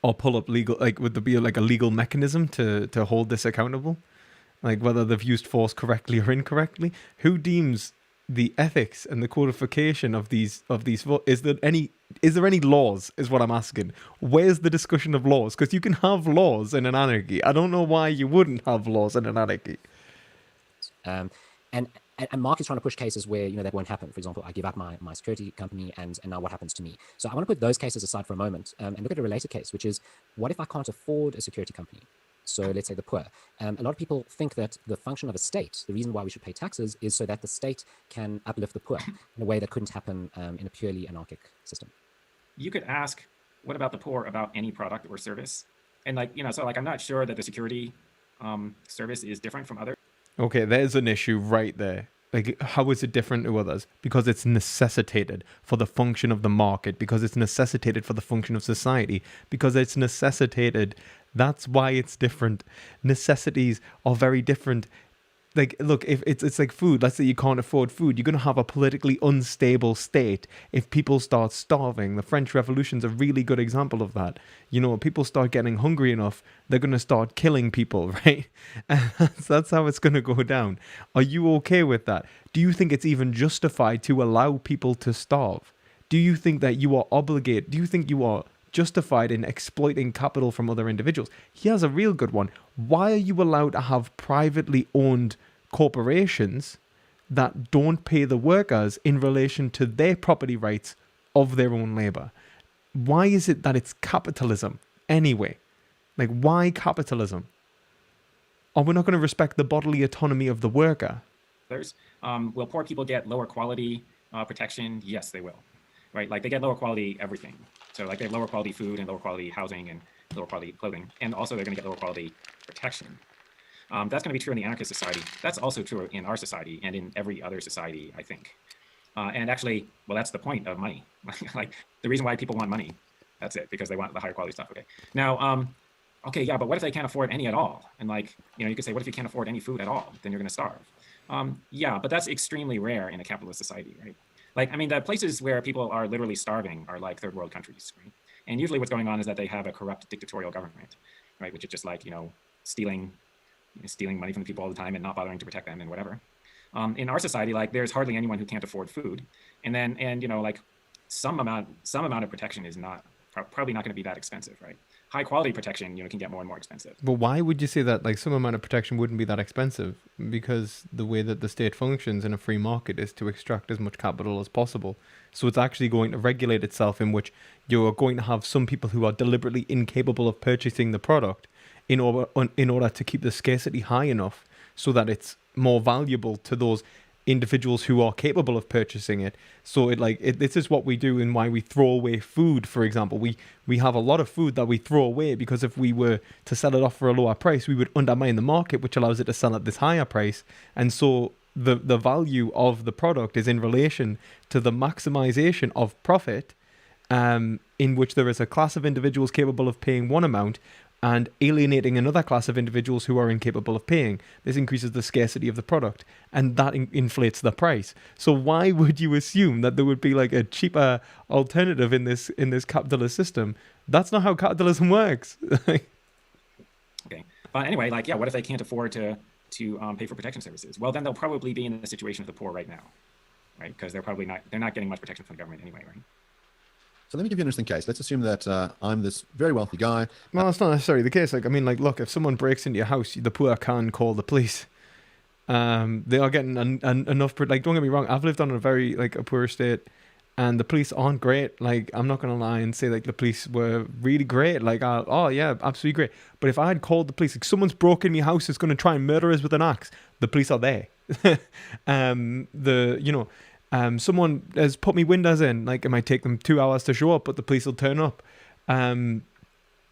A: or pull up legal, like, would there be like a legal mechanism to hold this accountable? Like, whether they've used force correctly or incorrectly? Who deems the ethics and the codification of these? Is there any laws? Is what I'm asking. Where's the discussion of laws? Because you can have laws in an anarchy. I don't know why you wouldn't have laws in an anarchy.
D: And Mark is trying to push cases where that won't happen. For example, I give up my security company, and now what happens to me? So I want to put those cases aside for a moment and look at a related case, which is, what if I can't afford a security company? So let's say the poor. A lot of people think that the function of a state, the reason why we should pay taxes, is so that the state can uplift the poor in a way that couldn't happen in a purely anarchic system.
C: You could ask, what about the poor about any product or service? And I'm not sure that the security service is different from others.
A: Okay, there's an issue right there. Like, how is it different to others? Because it's necessitated for the function of the market, because it's necessitated for the function of society, because it's necessitated. That's why it's different. Necessities are very different. Like, look, if it's like food. Let's say you can't afford food. You're going to have a politically unstable state if people start starving. The French Revolution's a really good example of that. People start getting hungry enough, they're going to start killing people, right? And that's how it's going to go down. Are you okay with that? Do you think it's even justified to allow people to starve? Do you think that you are obligated? Do you think you are justified in exploiting capital from other individuals? Here's a real good one. Why are you allowed to have privately owned corporations that don't pay the workers in relation to their property rights of their own labor? Why is it that it's capitalism anyway? Like, why capitalism? Are we not going to respect the bodily autonomy of the worker?
C: Will poor people get lower quality protection? Yes, they will. Right? Like, they get lower quality everything. So like, they have lower quality food and lower quality housing and lower quality clothing. And also they're going to get lower quality protection. That's going to be true in the anarchist society. That's also true in our society and in every other society, I think. And actually, well, that's the point of money. Like, the reason why people want money, that's it, because they want the higher quality stuff. Okay. Now, okay, yeah, but what if they can't afford any at all? And you could say, what if you can't afford any food at all? Then you're going to starve. Yeah, but that's extremely rare in a capitalist society, right? The places where people are literally starving are like third world countries, right? And usually what's going on is that they have a corrupt dictatorial government, right? Which is just stealing money from the people all the time and not bothering to protect them and whatever. In our society, there's hardly anyone who can't afford food. And some amount of protection is probably not going to be that expensive, right? High quality protection, can get more and more expensive.
A: But why would you say that some amount of protection wouldn't be that expensive? Because the way that the state functions in a free market is to extract as much capital as possible. So it's actually going to regulate itself, in which you're going to have some people who are deliberately incapable of purchasing the product in order to keep the scarcity high enough so that it's more valuable to those individuals who are capable of purchasing it. So this is what we do, and why we throw away food. For example, we have a lot of food that we throw away because if we were to sell it off for a lower price, we would undermine the market, which allows it to sell at this higher price. And so the value of the product is in relation to the maximization of profit, in which there is a class of individuals capable of paying one amount and alienating another class of individuals who are incapable of paying. This increases the scarcity of the product, and that inflates the price. So why would you assume that there would be a cheaper alternative in this capitalist system? That's not how capitalism works.
C: Okay. But anyway, like, yeah, what if they can't afford to pay for protection services? Well, then they'll probably be in the situation of the poor right now, right? Because they're not getting much protection from the government anyway, right?
B: So let me give you an interesting case. Let's assume that I'm this very wealthy guy.
A: Well, that's not necessarily the case. Like, I mean, like, look, if someone breaks into your house, the poor can call the police. They are getting enough. Like, don't get me wrong, I've lived on a very like a poor estate, and the police aren't great. Like, I'm not gonna lie and say like the police were really great. Like, oh yeah, absolutely great. But if I had called the police, like someone's broken my house, is gonna try and murder us with an axe, the police are there. Someone has put me windows in. Like, it might take them 2 hours to show up, but the police will turn up.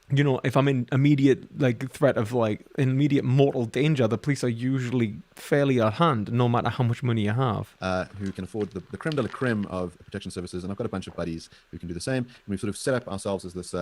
A: If I'm in immediate like threat of like immediate mortal danger, the police are usually fairly at hand, no matter how much money you have.
B: Who can afford the creme de la creme of protection services, and I've got a bunch of buddies who can do the same. And we've sort of set up ourselves as this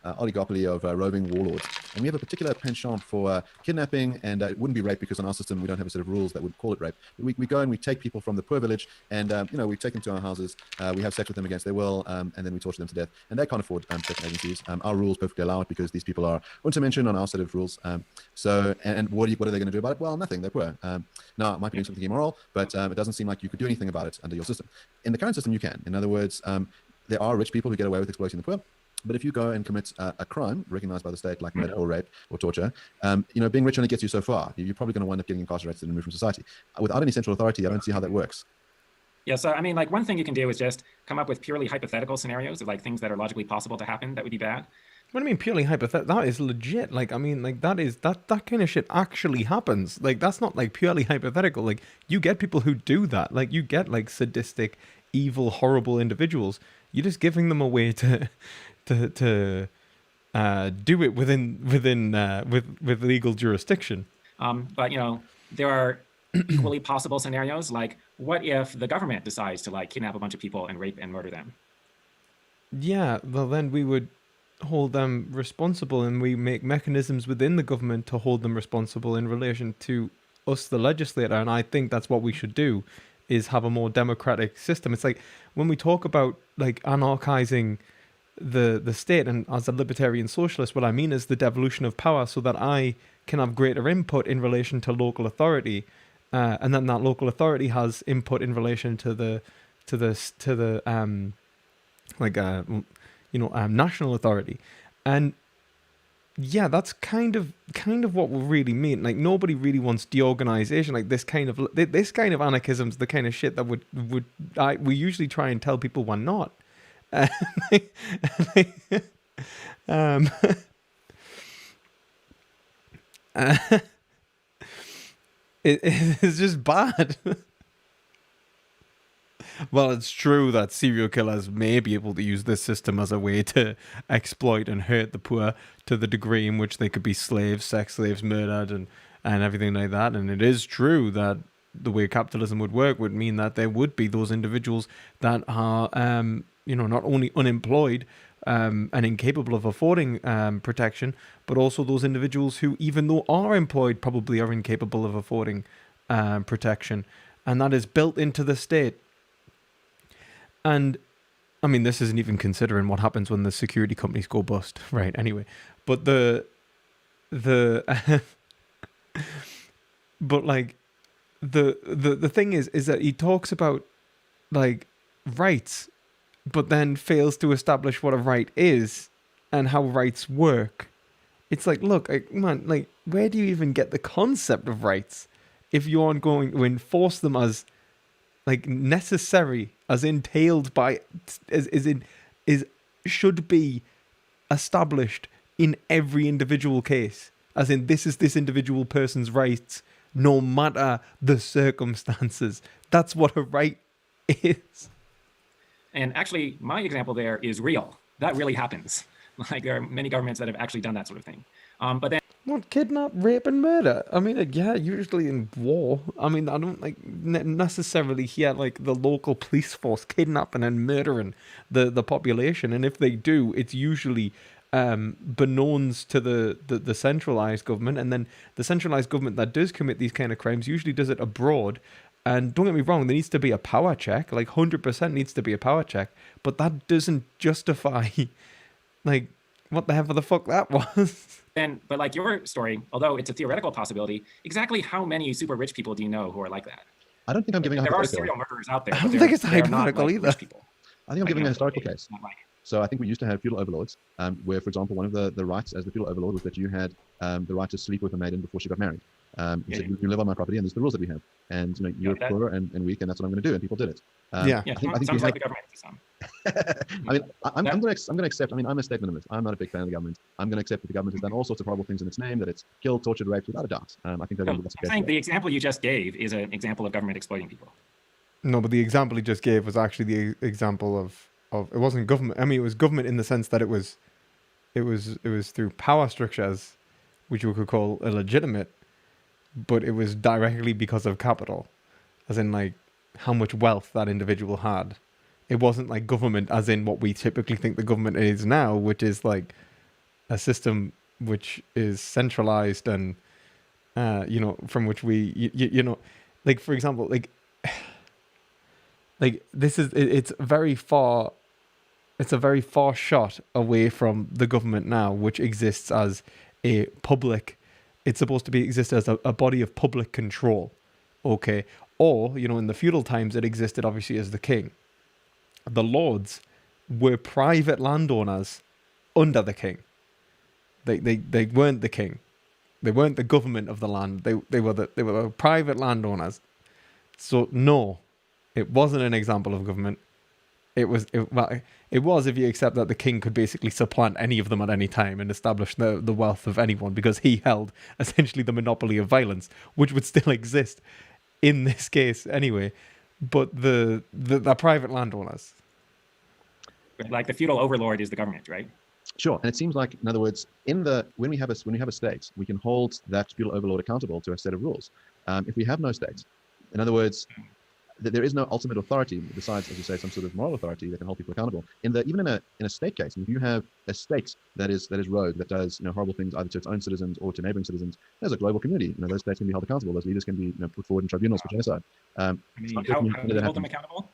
B: oligopoly of roving warlords, and we have a particular penchant for kidnapping, and it wouldn't be rape because in our system we don't have a set of rules that would call it rape. But we go and we take people from the poor village, and we take them to our houses, we have sex with them against their will, and then we torture them to death, and they can't afford protection agencies. Our rules perfectly allow it because these people are untermentioned on our set of rules. And what are they going to do about it? Well, nothing. They're poor. Now, it might be doing something immoral, but it doesn't seem like you could do anything about it under your system. In the current system, you can. In other words, there are rich people who get away with exploiting the poor. But if you go and commit a crime recognized by the state, like murder or rape or torture, being rich only gets you so far. You're probably going to wind up getting incarcerated and removed from society. Without any central authority, I don't see how that works.
C: Yeah, so I mean, like one thing you can do is just come up with purely hypothetical scenarios of like things that are logically possible to happen that would be bad.
A: What do you mean purely hypothetical? That is legit. Like, I mean, like that kind of shit actually happens. Like, that's not like purely hypothetical. Like, you get people who do that. Like, you get like sadistic, evil, horrible individuals. You're just giving them a way to do it with legal jurisdiction.
C: But there are equally possible scenarios. Like, what if the government decides to like kidnap a bunch of people and rape and murder them?
A: Yeah, well, then we would hold them responsible, and we make mechanisms within the government to hold them responsible in relation to us, the legislator. And I think that's what we should do, is have a more democratic system. It's like when we talk about like anarchizing the state, and as a libertarian socialist, what I mean is the devolution of power so that I can have greater input in relation to local authority, and then that local authority has input in relation to the national authority. And yeah, that's kind of what we really mean. Like, nobody really wants deorganization. Like, this kind of anarchism's the kind of shit that we usually try and tell people we're not. It's just bad. Well, it's true that serial killers may be able to use this system as a way to exploit and hurt the poor to the degree in which they could be slaves, sex slaves, murdered, and everything like that. And it is true that the way capitalism would work would mean that there would be those individuals that are, not only unemployed and incapable of affording protection, but also those individuals who, even though are employed, probably are incapable of affording protection. And that is built into the state. And I mean, this isn't even considering what happens when the security companies go bust, right? Anyway, but but like the thing is that he talks about like rights, but then fails to establish what a right is and how rights work. It's like, look, man, like, where do you even get the concept of rights if you aren't going to enforce them as like necessary, as entailed by, should be established in every individual case, as in this is this individual person's rights, no matter the circumstances. That's what a right is.
C: And actually, my example there is real. That really happens. Like, there are many governments that have actually done that sort of thing. But then,
A: What, kidnap, rape, and murder? I mean, like, yeah, usually in war. I mean, I don't like necessarily hear like the local police force kidnapping and murdering the population. And if they do, it's usually beknownst to the centralized government. And then the centralized government that does commit these kind of crimes usually does it abroad. And don't get me wrong, there needs to be a power check. Like, 100% needs to be a power check. But that doesn't justify like what the hell for the fuck that was.
C: then, but like your story, although it's a theoretical possibility, exactly how many super rich people do you know who are like that?
B: I don't think I'm giving a
C: There are
B: hypothetical.
C: serial murderers out there.
A: I
C: but
A: don't think it's
C: they're not
A: hypothetical
C: like
A: either.
C: rich people.
B: I think I'm giving a historical case.
C: Not like,
B: So I think we used to have feudal overlords, where, for example, one of the rights as the feudal overlord was that you had the right to sleep with a maiden before she got married. You said, you live on my property, and these are the rules that we have. And you're poor and weak, and that's what I'm going to do. And people did it.
A: Yeah.
C: yeah,
B: I think
C: sounds
B: you
C: like the government to some.
B: I mean, I'm going to accept. I mean, I'm a state minimalist. I'm not a big fan of the government. I'm going to accept that the government has done all sorts of horrible things in its name, that it's killed, tortured, raped, without a doubt. I think they're going to be
C: I'm saying the example you just gave is an example of government exploiting people.
A: No, but the example he just gave was actually the example of it wasn't government. I mean, it was government in the sense that it was through power structures, which we could call illegitimate, but it was directly because of capital, as in like how much wealth that individual had. It wasn't like government as in what we typically think the government is now, which is like a system which is centralized and from which we like, for example, like this is it's a very far shot away from the government now, which exists as a public. It's supposed to exist as a body of public control, okay? Or in the feudal times, it existed obviously as the king. The lords were private landowners under the king. They weren't the king. They weren't the government of the land. They were the private landowners. So no, it wasn't an example of government. It was if you accept that the king could basically supplant any of them at any time and establish the wealth of anyone, because he held essentially the monopoly of violence, which would still exist in this case anyway. But the private landowners,
C: Like the feudal overlord is the government, right?
B: Sure, and it seems like, in other words, when we have a state, we can hold that feudal overlord accountable to a set of rules. If we have no state, in other words, there is no ultimate authority besides, as you say, some sort of moral authority that can hold people accountable. Even in a state case, if you have a state that is rogue, that does horrible things either to its own citizens or to neighboring citizens, there's a global community. Those states can be held accountable. Those leaders can be put forward in tribunals for genocide.
C: I mean, how do you hold them accountable?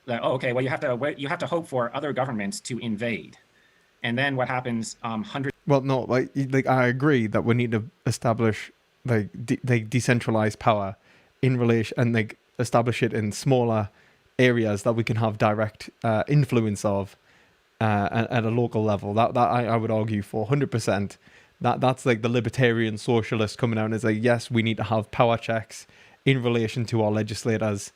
C: Okay. Well, you have to hope for other governments to invade, and then what happens? Hundreds.
A: Well, no, like I agree that we need to establish like decentralized power in relation, and establish it in smaller areas that we can have direct influence of at a local level. That I would argue for 100%. That's like the libertarian socialist coming out and is like, yes, we need to have power checks in relation to our legislators.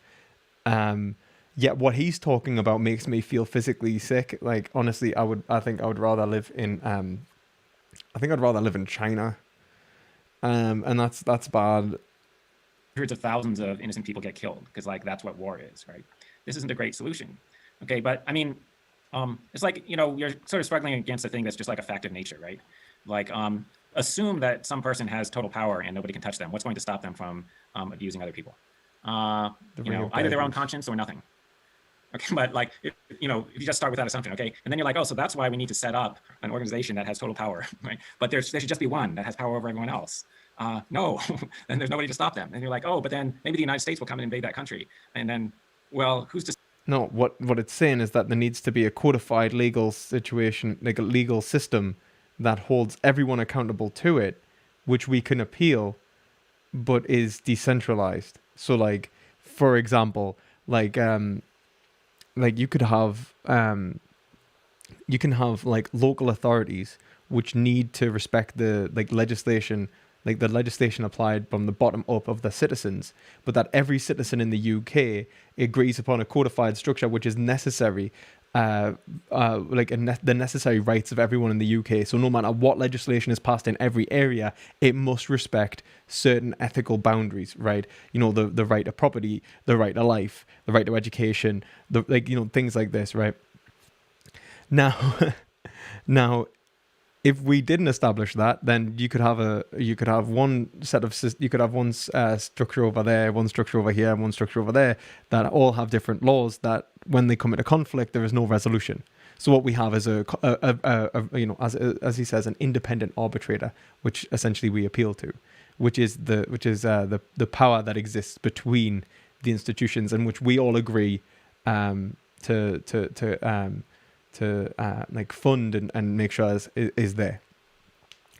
A: Yet what he's talking about makes me feel physically sick. Like, honestly, I think I would rather live in I'd rather live in China. And that's bad.
C: Hundreds of thousands of innocent people get killed because that's what war is, right? This isn't a great solution. Okay, but I mean, it's like, you're sort of struggling against a thing that's just like a fact of nature, right? Like, assume that some person has total power and nobody can touch them. What's going to stop them from abusing other people? Either their own conscience or nothing. Okay, but if you just start with that assumption, okay, and then you're like, oh, so that's why we need to set up an organization that has total power, right? But there should just be one that has power over everyone else. No, then there's nobody to stop them. And you're like, oh, but then maybe the United States will come and invade that country. And then, well, who's to...
A: No, what it's saying is that there needs to be a codified legal situation, like a legal system that holds everyone accountable to it, which we can appeal, but is decentralized. So for example, you could have local authorities which need to respect the legislation, like the legislation applied from the bottom up of the citizens, but that every citizen in the UK agrees upon a codified structure which is necessary, the necessary rights of everyone in the UK. So no matter what legislation is passed in every area, it must respect certain ethical boundaries, right? The right to property, the right to life, the right to education, things like this, right? Now, if we didn't establish that, then you could have one structure over there, one structure over here, and one structure over there that all have different laws that, when they come into conflict, there is no resolution. So what we have is as he says, an independent arbitrator, which essentially we appeal to, which is the power that exists between the institutions, and which we all agree to fund and make sure is there.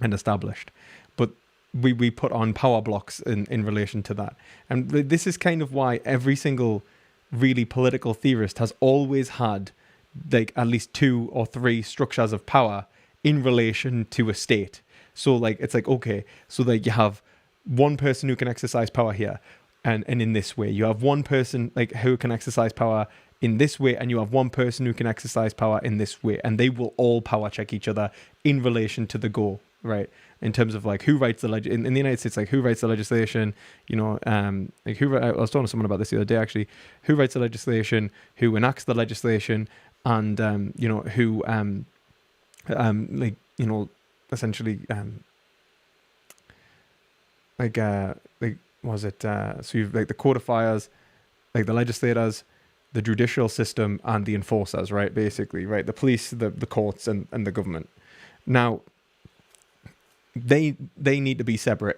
A: and established. But we put on power blocks in relation to that. And this is kind of why every single really political theorist has always had like at least 2 or 3 structures of power in relation to a state. So like it's like, okay, so that you have one person who can exercise power here and in this way. You have one person like who can exercise power in this way, and you have one person who can exercise power in this way, and they will all power check each other in relation to the goal, right? In terms of like who writes the in the United States, like who writes the legislation, you know, like I was talking to someone about this the other day actually, who writes the legislation, who enacts the legislation, and you know, who like, you know, essentially like was it so you've like the codifiers, like the legislators, the judicial system, and the enforcers, right? Basically, right? The police, the courts, and the government. Now, they need to be separate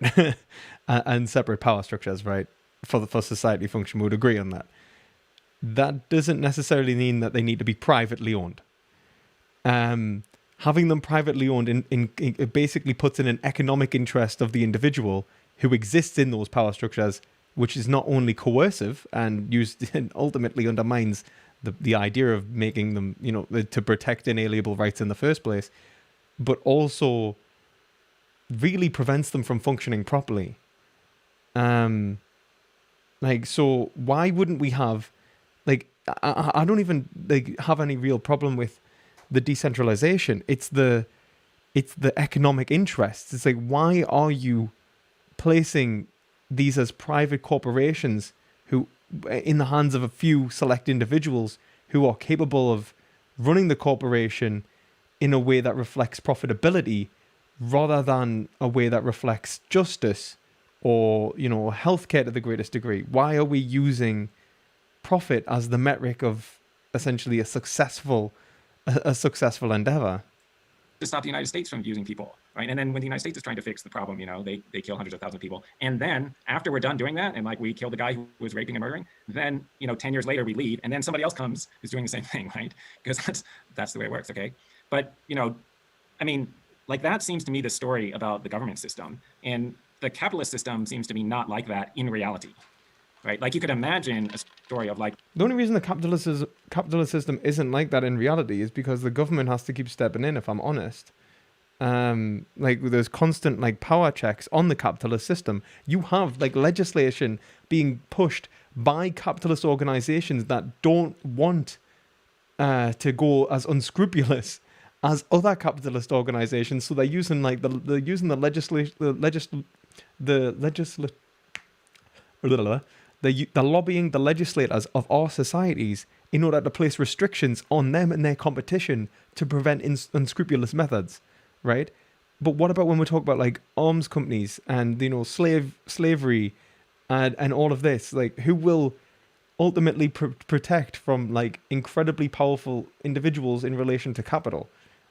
A: and separate power structures, right? For society function, we would agree on that. That doesn't necessarily mean that they need to be privately owned. Having them privately owned it basically puts in an economic interest of the individual who exists in those power structures, which is not only coercive and used and ultimately undermines the idea of making them, you know, to protect inalienable rights in the first place, but also really prevents them from functioning properly. Like, so why wouldn't we have, like, I don't even like have any real problem with the decentralization. It's the economic interests. It's like, why are you placing these as private corporations who, in the hands of a few select individuals who are capable of running the corporation in a way that reflects profitability rather than a way that reflects justice or, you know, healthcare to the greatest degree? Why are we using profit as the metric of essentially a successful endeavor?
C: To stop the United States from abusing people, right? And then when the United States is trying to fix the problem, you know, they kill hundreds of thousands of people. And then after we're done doing that, and like we kill the guy who was raping and murdering, then, you know, 10 years later we leave, and then somebody else comes who's doing the same thing, right? Because that's the way it works, okay? But, you know, I mean, like that seems to me the story about the government system. And the capitalist system seems to be not like that in reality, right? Like you could imagine a story of like...
A: The only reason the capitalist system isn't like that in reality is because the government has to keep stepping in, if I'm honest. Like there's constant like power checks on the capitalist system. You have like legislation being pushed by capitalist organizations that don't want to go as unscrupulous as other capitalist organizations. So they're using like the lobbying the legislators of our societies in order to place restrictions on them and their competition to prevent unscrupulous methods, right? But what about when we talk about like arms companies and, you know, slavery and all of this? Like, who will ultimately protect from like incredibly powerful individuals in relation to capital?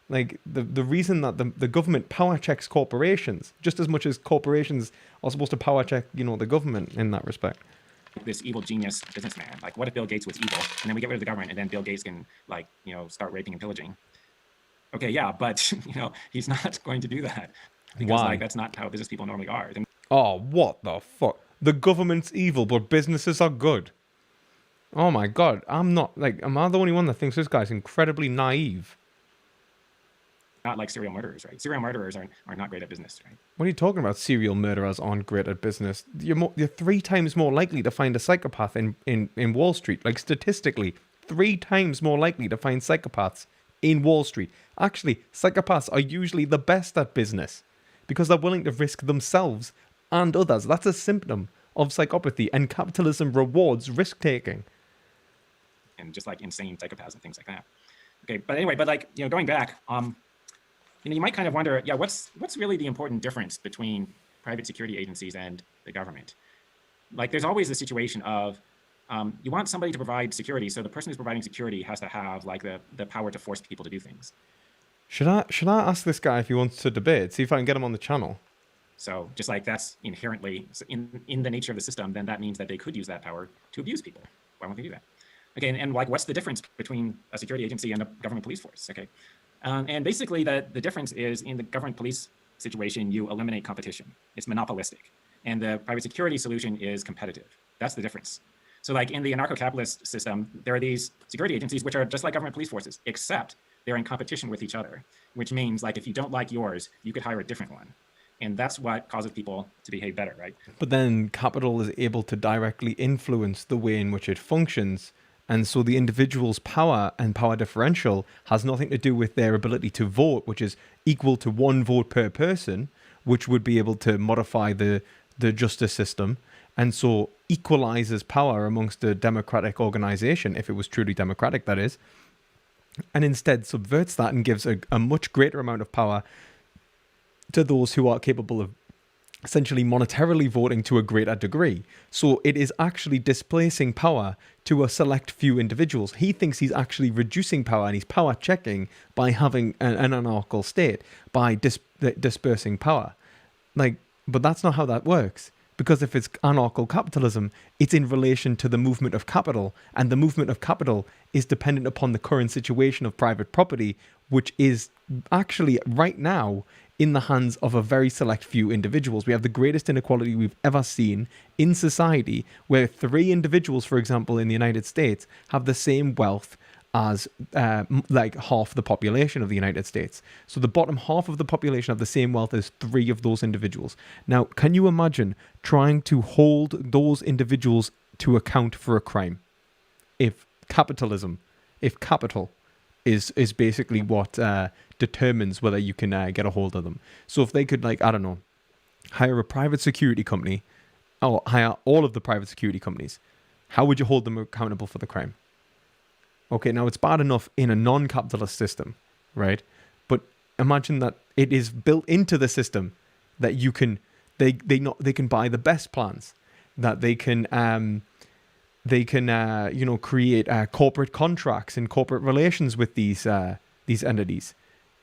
A: Like the reason that the government power checks corporations just as much as corporations are supposed to power check, you know, the government in that respect.
C: This evil genius businessman. Like, what if Bill Gates was evil, and then we get rid of the government, and then Bill Gates can, like, you know, start raping and pillaging? Okay, yeah, but you know, he's not going to do that because like that's not how business people normally are.
A: Oh, what the fuck? The government's evil, but businesses are good. Oh my god, am I the only one that thinks this guy's incredibly naive?
C: Not like serial murderers, right? Serial murderers are not great at business, right?
A: What are you talking about? Serial murderers aren't great at business. You're 3 times more likely to find a psychopath in Wall Street. Like statistically, 3 times more likely to find psychopaths in Wall Street. Actually, psychopaths are usually the best at business because they're willing to risk themselves and others. That's a symptom of psychopathy, and capitalism rewards risk-taking.
C: And just like insane psychopaths and things like that. Okay, but anyway, but like, you know, going back, you know, you might kind of wonder, yeah, what's really the important difference between private security agencies and the government? Like, there's always the situation of you want somebody to provide security, so the person who's providing security has to have like the power to force people to do things.
A: Should I ask this guy if he wants to debate? See if I can get him on the channel.
C: So just like that's inherently in the nature of the system, then that means that they could use that power to abuse people. Why won't they do that? Okay, and like, what's the difference between a security agency and a government police force? Okay. And basically the difference is in the government police situation, you eliminate competition. It's monopolistic. And the private security solution is competitive. That's the difference. So like in the anarcho-capitalist system, there are these security agencies which are just like government police forces, except they're in competition with each other, which means like if you don't like yours, you could hire a different one. And that's what causes people to behave better, right?
A: But then capital is able to directly influence the way in which it functions. And so the individual's power and power differential has nothing to do with their ability to vote, which is equal to 1 vote per person, which would be able to modify the justice system. And so equalizes power amongst a democratic organization, if it was truly democratic, that is, and instead subverts that and gives a much greater amount of power to those who are capable of essentially monetarily voting to a greater degree. So it is actually displacing power to a select few individuals. He thinks he's actually reducing power, and he's power checking by having an anarchical state, by dispersing power. But that's not how that works. Because if it's anarcho capitalism, it's in relation to the movement of capital, and the movement of capital is dependent upon the current situation of private property, which is actually right now in the hands of a very select few individuals. We have the greatest inequality we've ever seen in society, where 3 individuals, for example, in the United States, have the same wealth as like half the population of the United States. So the bottom half of the population have the same wealth as 3 of those individuals. Now, can you imagine trying to hold those individuals to account for a crime? If capital is basically what determines whether you can get a hold of them. So if they could, like, I don't know, hire a private security company, or hire all of the private security companies, how would you hold them accountable for the crime? Okay, now it's bad enough in a non-capitalist system, right? But imagine that it is built into the system that you can, they can buy the best plans, that they can create corporate contracts and corporate relations with these entities,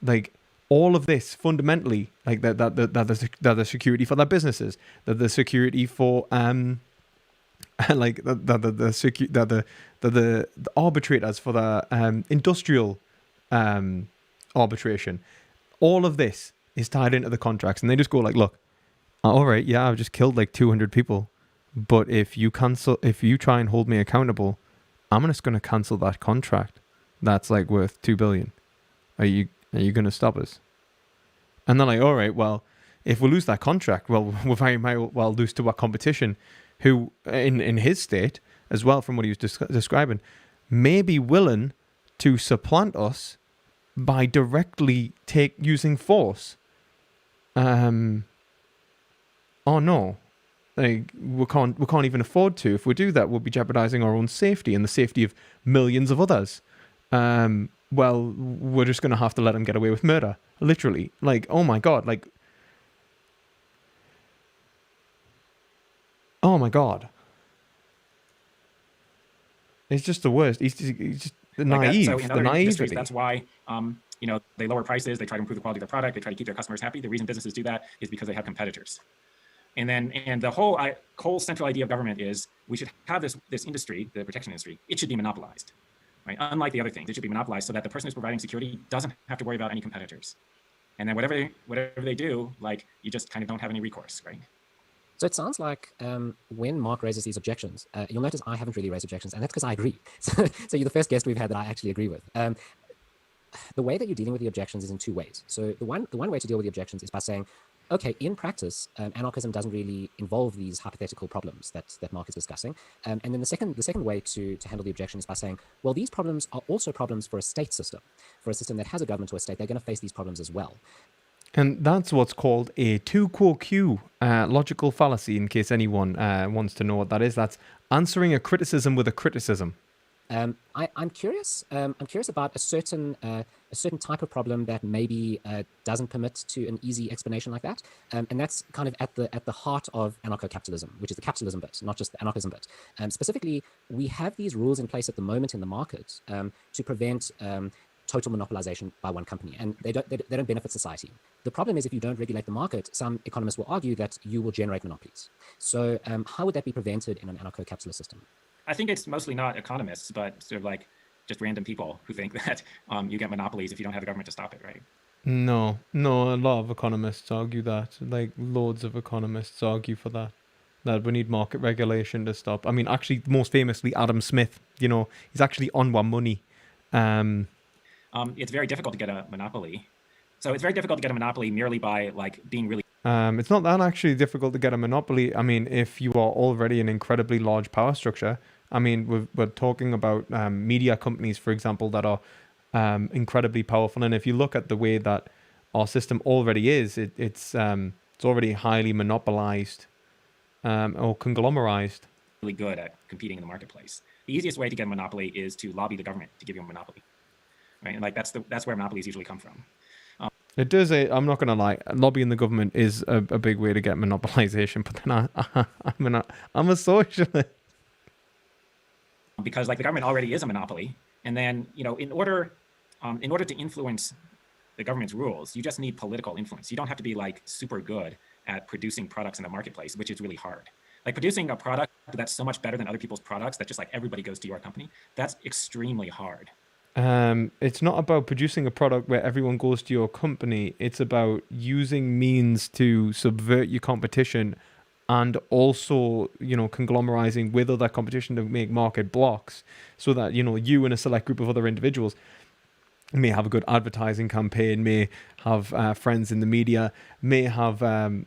A: like all of this fundamentally, like that the security for their businesses, that the security for like the arbitrators for the industrial arbitration. All of this is tied into the contracts, and they just go like, look, all right, yeah, I've just killed like 200 people, but if you try and hold me accountable, I'm just going to cancel that contract that's like worth $2 billion. Are you going to stop us? And they're like, all right, well, if we lose that contract, well, we very well lose to our competition, who in his state as well, from what he was describing, may be willing to supplant us by directly using force. Oh no, like we can't even afford to. If we do that, we'll be jeopardizing our own safety and the safety of millions of others. Well, we're just going to have to let him get away with murder, literally. Like, oh my god, like, oh my god. It's just the worst. He's just naive.
C: So in
A: the
C: other
A: naivety.
C: industries, that's why they lower prices, they try to improve the quality of their product, they try to keep their customers happy. The reason businesses do that is because they have competitors. And the whole central idea of government is we should have this industry, the protection industry, it should be monopolized. Right? Unlike the other things, it should be monopolized so that the person who's providing security doesn't have to worry about any competitors. And then whatever they do, like, you just kind of don't have any recourse, right?
D: So it sounds like when Mark raises these objections, you'll notice I haven't really raised objections, and that's because I agree. So you're the first guest we've had that I actually agree with. The way that you're dealing with the objections is in 2 ways. So the one way to deal with the objections is by saying, okay, in practice, anarchism doesn't really involve these hypothetical problems that Mark is discussing. And then the second way to handle the objection is by saying, well, these problems are also problems for a state system. For a system that has a government or a state, they're going to face these problems as well.
A: And that's what's called a tu quo quo logical fallacy, in case anyone wants to know what that is. That's answering a criticism with a criticism.
D: I'm curious about a certain type of problem that maybe doesn't permit to an easy explanation like that, and that's kind of at the heart of anarcho-capitalism, which is the capitalism bit, not just the anarchism bit. Specifically, we have these rules in place at the moment in the market to prevent total monopolization by one company, and they don't benefit society. The problem is, if you don't regulate the market, some economists will argue that you will generate monopolies. So how would that be prevented in an anarcho-capitalist system?
C: I think it's mostly not economists, but sort of like just random people who think that you get monopolies if you don't have the government to stop it, right?
A: No, no, a lot of economists argue that. Like, loads of economists argue for that. That we need market regulation to stop. I mean, actually, most famously, Adam Smith, he's actually on one money.
C: It's very difficult to get a monopoly. So it's very difficult to get a monopoly merely by like being really
A: It's not that actually difficult to get a monopoly. I mean, if you are already an incredibly large power structure, I mean, we're talking about media companies, for example, that are incredibly powerful. And if you look at the way that our system already is, it's already highly monopolized or conglomerized.
C: really good at competing in the marketplace. The easiest way to get a monopoly is to lobby the government to give you a monopoly, right? And like that's where monopolies usually come from.
A: It does. I'm not gonna lie. Lobbying the government is a big way to get monopolization. But then I'm a socialist.
C: Because like the government already is a monopoly, and then in order to influence the government's rules, you just need political influence. You don't have to be like super good at producing products in the marketplace, which is really hard. Like producing a product that's so much better than other people's products that just like everybody goes to your company, that's extremely hard.
A: It's not about producing a product where everyone goes to your company. It's about using means to subvert your competition and also, conglomerizing with other competition to make market blocks so that, you and a select group of other individuals may have a good advertising campaign, may have friends in the media, may have,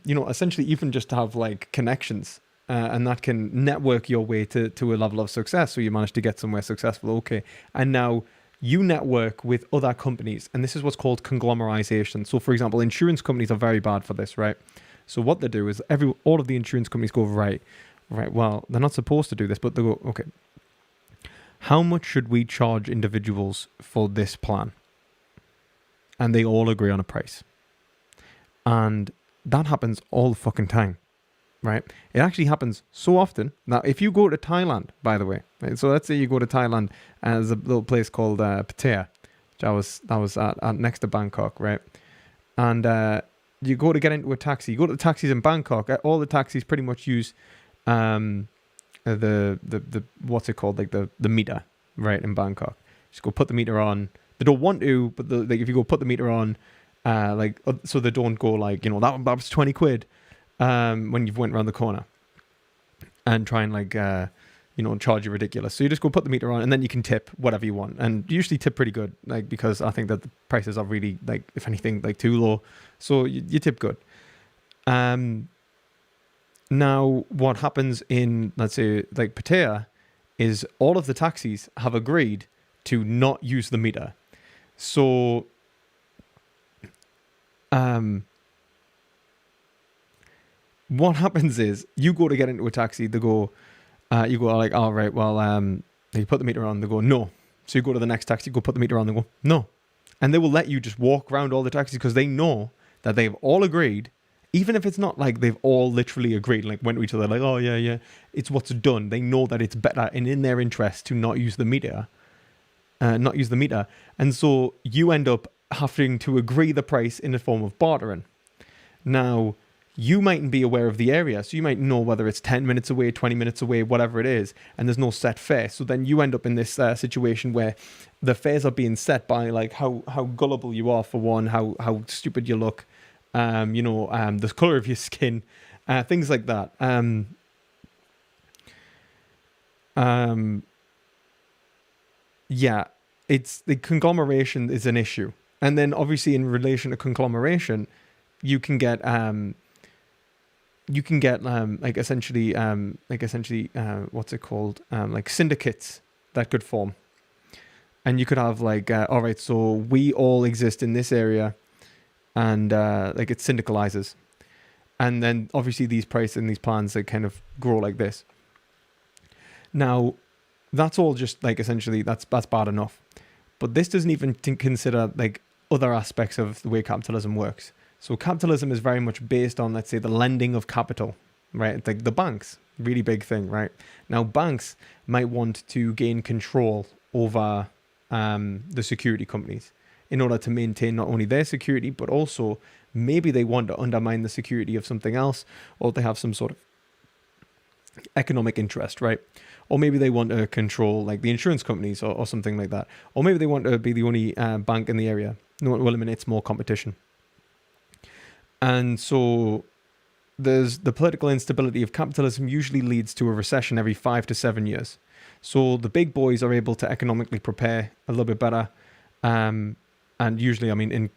A: essentially even just have like connections. And that can network your way to a level of success. So you manage to get somewhere successful. Okay. And now you network with other companies. And this is what's called conglomerization. So, for example, insurance companies are very bad for this, right? So what they do is all of the insurance companies go, right, well, they're not supposed to do this, but they go, okay, how much should we charge individuals for this plan? And they all agree on a price. And that happens all the fucking time. Right, it actually happens so often. Now, if you go to Thailand, by the way, right, so let's say you go to Thailand, and there's a little place called Pattaya, which I was at next to Bangkok, right? And you go to get into a taxi. You go to the taxis in Bangkok. All the taxis pretty much use the what's it called, like the meter, right? In Bangkok, just go put the meter on. They don't want to, but like if you go put the meter on, so they don't go like that was 20 quid. When you've went around the corner and try and like charge you ridiculous. So you just go put the meter on and then you can tip whatever you want, and you usually tip pretty good, like because I think that the prices are really, like, if anything, like too low, so you tip good. Now what happens in, let's say, like Pattaya, is all of the taxis have agreed to not use the meter. So what happens is you go to get into a taxi, they go, you go like, all right, well, you put the meter on, they go, no. So you go to the next taxi, go put the meter on, they go, no. And they will let you just walk around all the taxis because they know that they've all agreed, even if it's not like they've all literally agreed, like went to each other, like, oh yeah, it's what's done. They know that it's better and in their interest to not use the meter, And so you end up having to agree the price in the form of bartering. Now, you mightn't be aware of the area, so you might know whether it's 10 minutes away, 20 minutes away, whatever it is, and there's no set fare. So then you end up in this situation where the fares are being set by like how gullible you are, for one, how stupid you look, the color of your skin, things like that. Yeah, it's the conglomeration is an issue, and then obviously in relation to conglomeration, you can get what's it called, like syndicates that could form, and you could have like all right, so we all exist in this area, and like it syndicalizes, and then obviously these prices and these plans, they kind of grow like this. Now that's all just like essentially that's bad enough, but this doesn't even consider like other aspects of the way capitalism works. So capitalism is very much based on, let's say, the lending of capital, right? Like the banks, really big thing, right? Now, banks might want to gain control over the security companies in order to maintain not only their security, but also maybe they want to undermine the security of something else, or they have some sort of economic interest, right? Or maybe they want to control like the insurance companies or something like that. Or maybe they want to be the only bank in the area. No, it eliminates more competition. And so there's the political instability of capitalism usually leads to a recession every 5 to 7 years. So the big boys are able to economically prepare a little bit better. And usually, I mean,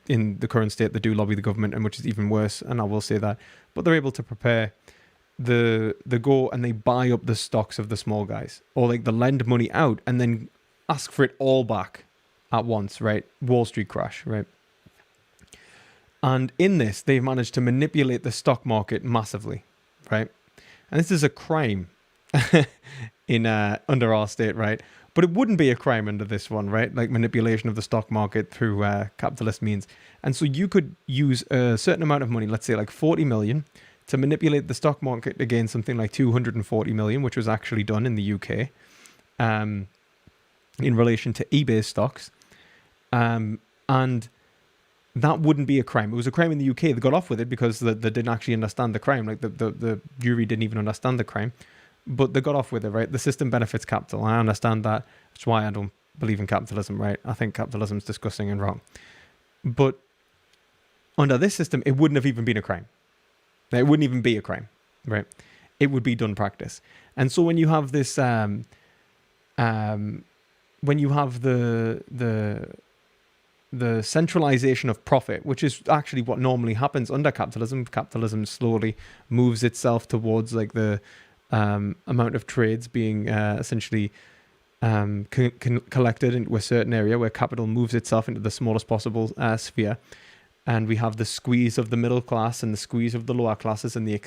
A: in the current state, they do lobby the government, and which is even worse, and I will say that. But they're able to prepare the go and they buy up the stocks of the small guys, or like they lend money out and then ask for it all back at once, right? Wall Street crash, right? And in this, they've managed to manipulate the stock market massively, right? And this is a crime in under our state, right? But it wouldn't be a crime under this one, right? Like manipulation of the stock market through capitalist means. And so you could use a certain amount of money, let's say like 40 million, to manipulate the stock market against something like 240 million, which was actually done in the UK in relation to eBay stocks. And that wouldn't be a crime. It was a crime in the UK. They got off with it because they didn't actually understand the crime. Like the jury didn't even understand the crime. But they got off with it, right? The system benefits capital. I understand that. That's why I don't believe in capitalism, right? I think capitalism is disgusting and wrong. But under this system, it wouldn't have even been a crime. It wouldn't even be a crime, right? It would be done practice. And so when you have this, when you have the centralization of profit, which is actually what normally happens under capitalism. Capitalism slowly moves itself towards like the amount of trades being essentially collected into a certain area where capital moves itself into the smallest possible sphere, and we have the squeeze of the middle class and the squeeze of the lower classes, and the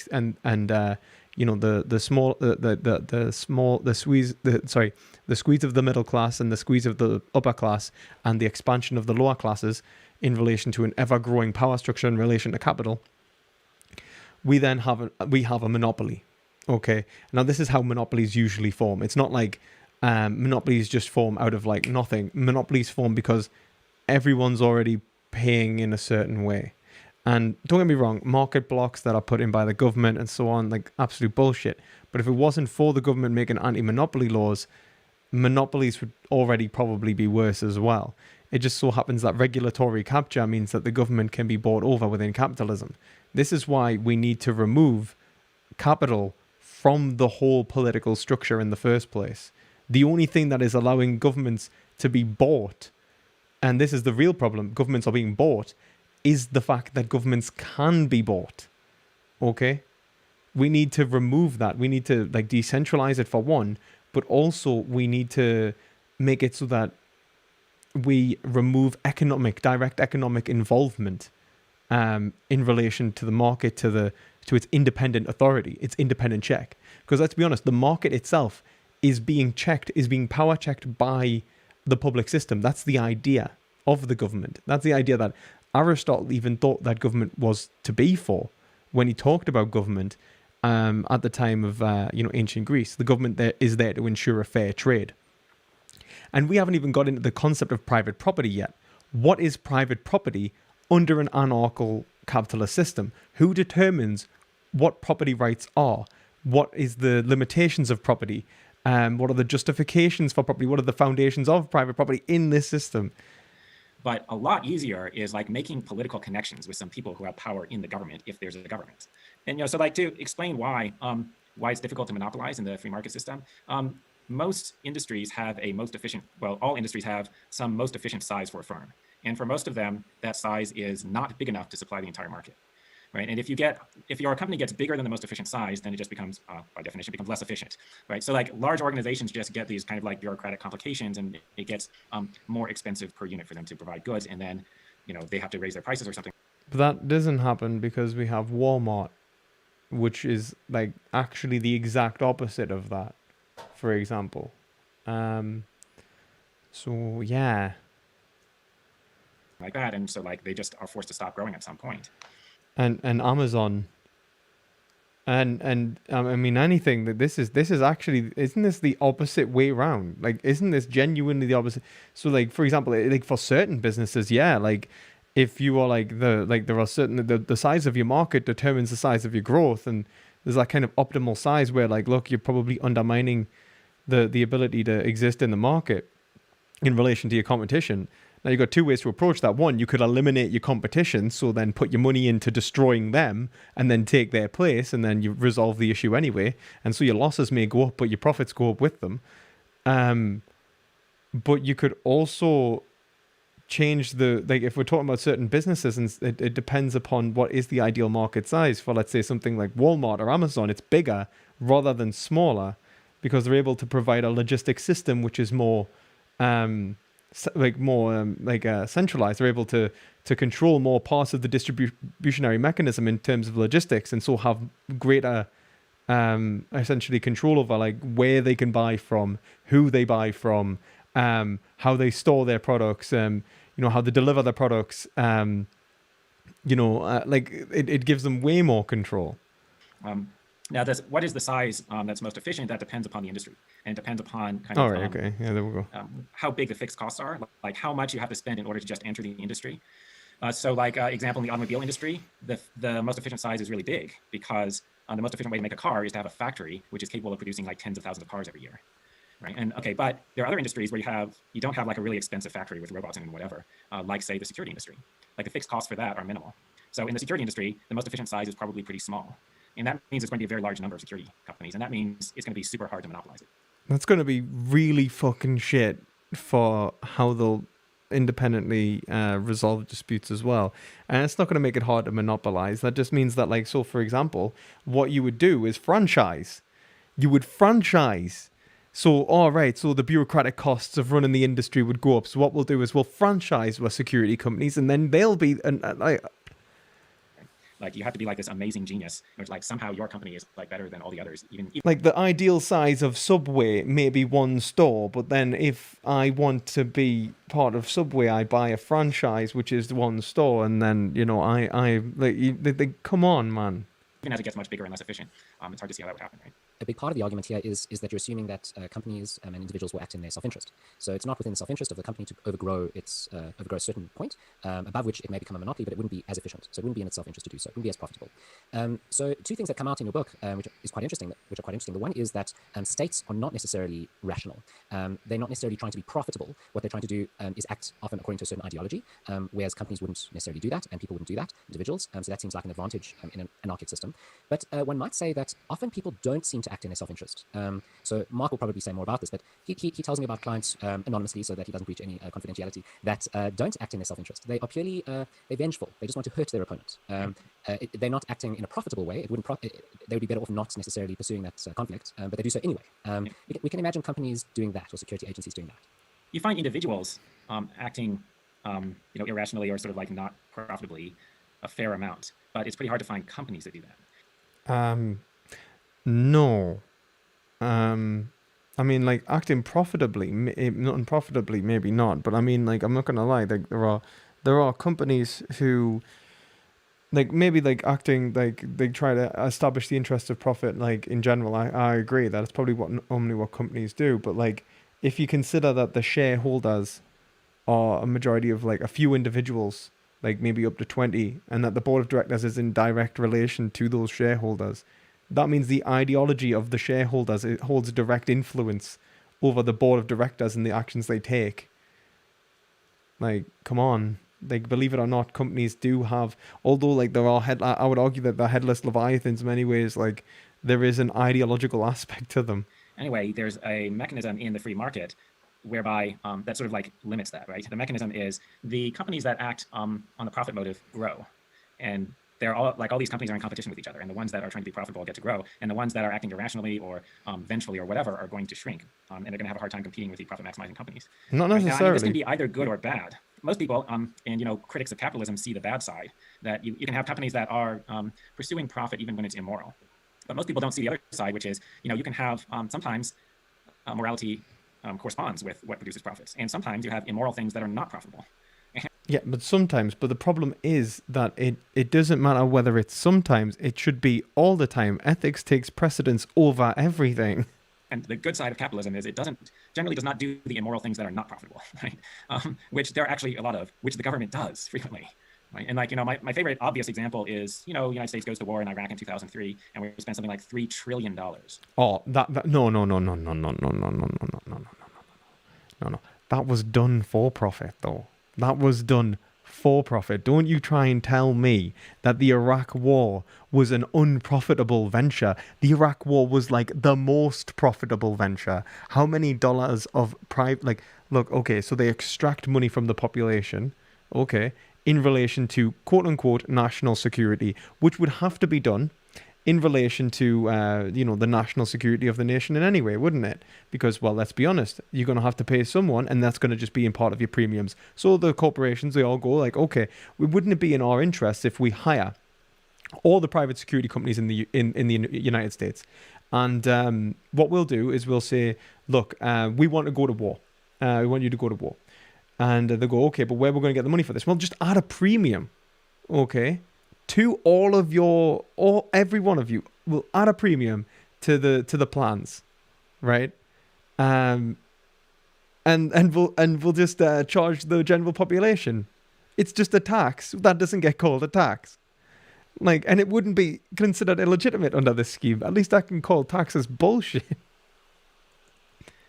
A: squeeze of the middle class and the squeeze of the upper class, and the expansion of the lower classes in relation to an ever-growing power structure in relation to capital. We then have a monopoly. Okay, now this is how monopolies usually form. It's not like monopolies just form out of like nothing. Monopolies form because everyone's already paying in a certain way. And don't get me wrong, market blocks that are put in by the government and so on, like absolute bullshit. But if it wasn't for the government making anti-monopoly laws, monopolies would already probably be worse as well. It just so happens that regulatory capture means that the government can be bought over within capitalism. This is why we need to remove capital from the whole political structure in the first place. The only thing that is allowing governments to be bought, and this is the real problem, governments are being bought, is the fact that governments can be bought. Okay? We need to remove that. We need to like decentralize it for one, but also we need to make it so that we remove direct economic involvement in relation to the market, to its independent authority, its independent check. Because let's be honest, the market itself is being power checked by the public system. That's the idea of the government. That's the idea that Aristotle even thought that government was to be for when he talked about government at the time of ancient Greece. The government is there to ensure a fair trade. And we haven't even got into the concept of private property yet. What is private property under an anarcho capitalist system? Who determines what property rights are? What is the limitations of property? What are the justifications for property? What are the foundations of private property in this system?
C: But a lot easier is like making political connections with some people who have power in the government if there's a government. And so like to explain why it's difficult to monopolize in the free market system. Most industries have all industries have some most efficient size for a firm. And for most of them, that size is not big enough to supply the entire market, right? And if your company gets bigger than the most efficient size, then it just becomes, by definition, becomes less efficient, right? So like large organizations just get these kind of like bureaucratic complications, and it gets more expensive per unit for them to provide goods, and then they have to raise their prices or something.
A: But that doesn't happen because we have Walmart, which is like actually the exact opposite of that, for example. So yeah.
C: Like that, and so like they just are forced to stop growing at some point.
A: And Amazon, and I mean anything that this is actually, isn't this the opposite way around? Like, isn't this genuinely the opposite? So like, for example, like for certain businesses, yeah, like if you are there are certain the size of your market determines the size of your growth, and there's that kind of optimal size where look, you're probably undermining the ability to exist in the market in relation to your competition. Now you've got two ways to approach that. One, you could eliminate your competition, so then put your money into destroying them and then take their place, and then you resolve the issue anyway, and so your losses may go up but your profits go up with them. But you could also change if we're talking about certain businesses, and it depends upon what is the ideal market size. For, let's say, something like Walmart or Amazon, it's bigger rather than smaller, because they're able to provide a logistic system which is more centralized. They're able to control more parts of the distributionary mechanism in terms of logistics, and so have greater essentially control over where they can buy from, who they buy from, how they store their products, how they deliver their products. It gives them way more control.
C: Now, what is the size that's most efficient? That depends upon the industry, and it depends upon
A: okay, yeah, there we go.
C: How big the fixed costs are, like how much you have to spend in order to just enter the industry. Example, in the automobile industry, the most efficient size is really big, because the most efficient way to make a car is to have a factory which is capable of producing tens of thousands of cars every year. Right. And but there are other industries where you don't have a really expensive factory with robots and whatever, like say the security industry. The fixed costs for that are minimal. So in the security industry, the most efficient size is probably pretty small. And that means it's going to be a very large number of security companies. And that means it's going to be super hard to monopolize it.
A: That's going to be really fucking shit for how they'll independently resolve disputes as well. And it's not going to make it hard to monopolize. That just means that, so for example, what you would do is franchise. You would franchise. So, all right, so the bureaucratic costs of running the industry would go up. So what we'll do is we'll franchise our security companies, and then they'll be...
C: you have to be this amazing genius, which somehow your company is better than all the others. Even
A: the ideal size of Subway may be one store, but then if I want to be part of Subway, I buy a franchise, which is one store, and then come on, man.
C: Even as it gets much bigger and less efficient, it's hard to see how that would happen, right?
D: A big part of the argument here is that you're assuming that companies and individuals will act in their self-interest. So it's not within the self-interest of the company to overgrow a certain point, above which it may become a monopoly, but it wouldn't be as efficient. So it wouldn't be in its self-interest to do so. It wouldn't be as profitable. So two things that come out in your book, which are quite interesting. The one is that states are not necessarily rational. They're not necessarily trying to be profitable. What they're trying to do is act often according to a certain ideology, whereas companies wouldn't necessarily do that, and people wouldn't do that, individuals. So that seems like an advantage in an anarchic system. But one might say that often people don't seem to act in their self-interest. So Mark will probably say more about this, but he tells me about clients anonymously, so that he doesn't breach any confidentiality, that don't act in their self-interest. They are purely they're vengeful. They just want to hurt their opponent. They're not acting in a profitable way. They would be better off not necessarily pursuing that conflict, but they do so anyway. We can imagine companies doing that, or security agencies doing that.
C: You find individuals acting irrationally, or not profitably, a fair amount, but it's pretty hard to find companies that do that.
A: No. Acting profitably, not unprofitably, maybe not. But I'm not gonna lie. There are companies who, acting they try to establish the interest of profit. In general, I agree that it's probably only what companies do. But if you consider that the shareholders are a majority of a few individuals, maybe up to 20, and that the board of directors is in direct relation to those shareholders, that means the ideology of the shareholders, it holds direct influence over the board of directors and the actions they take. Come on. Believe it or not, companies do have, although there are I would argue that they're headless leviathans in many ways, there is an ideological aspect to them.
C: Anyway, there's a mechanism in the free market whereby that limits that, right? The mechanism is the companies that act on the profit motive grow, and they're all all these companies are in competition with each other, and the ones that are trying to be profitable get to grow, and the ones that are acting irrationally or vengefully or whatever are going to shrink, and they're going to have a hard time competing with the profit maximizing companies.
A: Not necessarily.
C: Now, this can be either good or bad. Most people, and critics of capitalism see the bad side, that you can have companies that are pursuing profit even when it's immoral. But most people don't see the other side, which is, you can have sometimes morality corresponds with what produces profits, and sometimes you have immoral things that are not profitable.
A: Yeah, but the problem is that it doesn't matter whether it's sometimes, it should be all the time. Ethics takes precedence over everything.
C: And the good side of capitalism is it generally does not do the immoral things that are not profitable, right? Which there are actually a lot of, which the government does frequently. Right? And like, my favorite obvious example is, the United States goes to war in Iraq in 2003, and we spent something like $3 trillion.
A: Oh, no. That was done for profit, though. That was done for profit. Don't you try and tell me that the Iraq War was an unprofitable venture. The Iraq War was like the most profitable venture. How many dollars of private, like, look, okay, so they extract money from the population, okay, in relation to quote unquote national security, which would have to be done in relation to, the national security of the nation in any way, wouldn't it? Because, well, let's be honest, you're going to have to pay someone, and that's going to just be in part of your premiums. So the corporations, they all go like, okay, wouldn't it be in our interests if we hire all the private security companies in the United States? And what we'll do is we'll say, look, we want to go to war. We want you to go to war. And they go, okay, but where we're going to get the money for this? Well, just add a premium, okay? To every one of you will add a premium to the plans, right? And we'll just charge the general population. It's just a tax that doesn't get called a tax, like, and it wouldn't be considered illegitimate under this scheme. At least I can call taxes bullshit.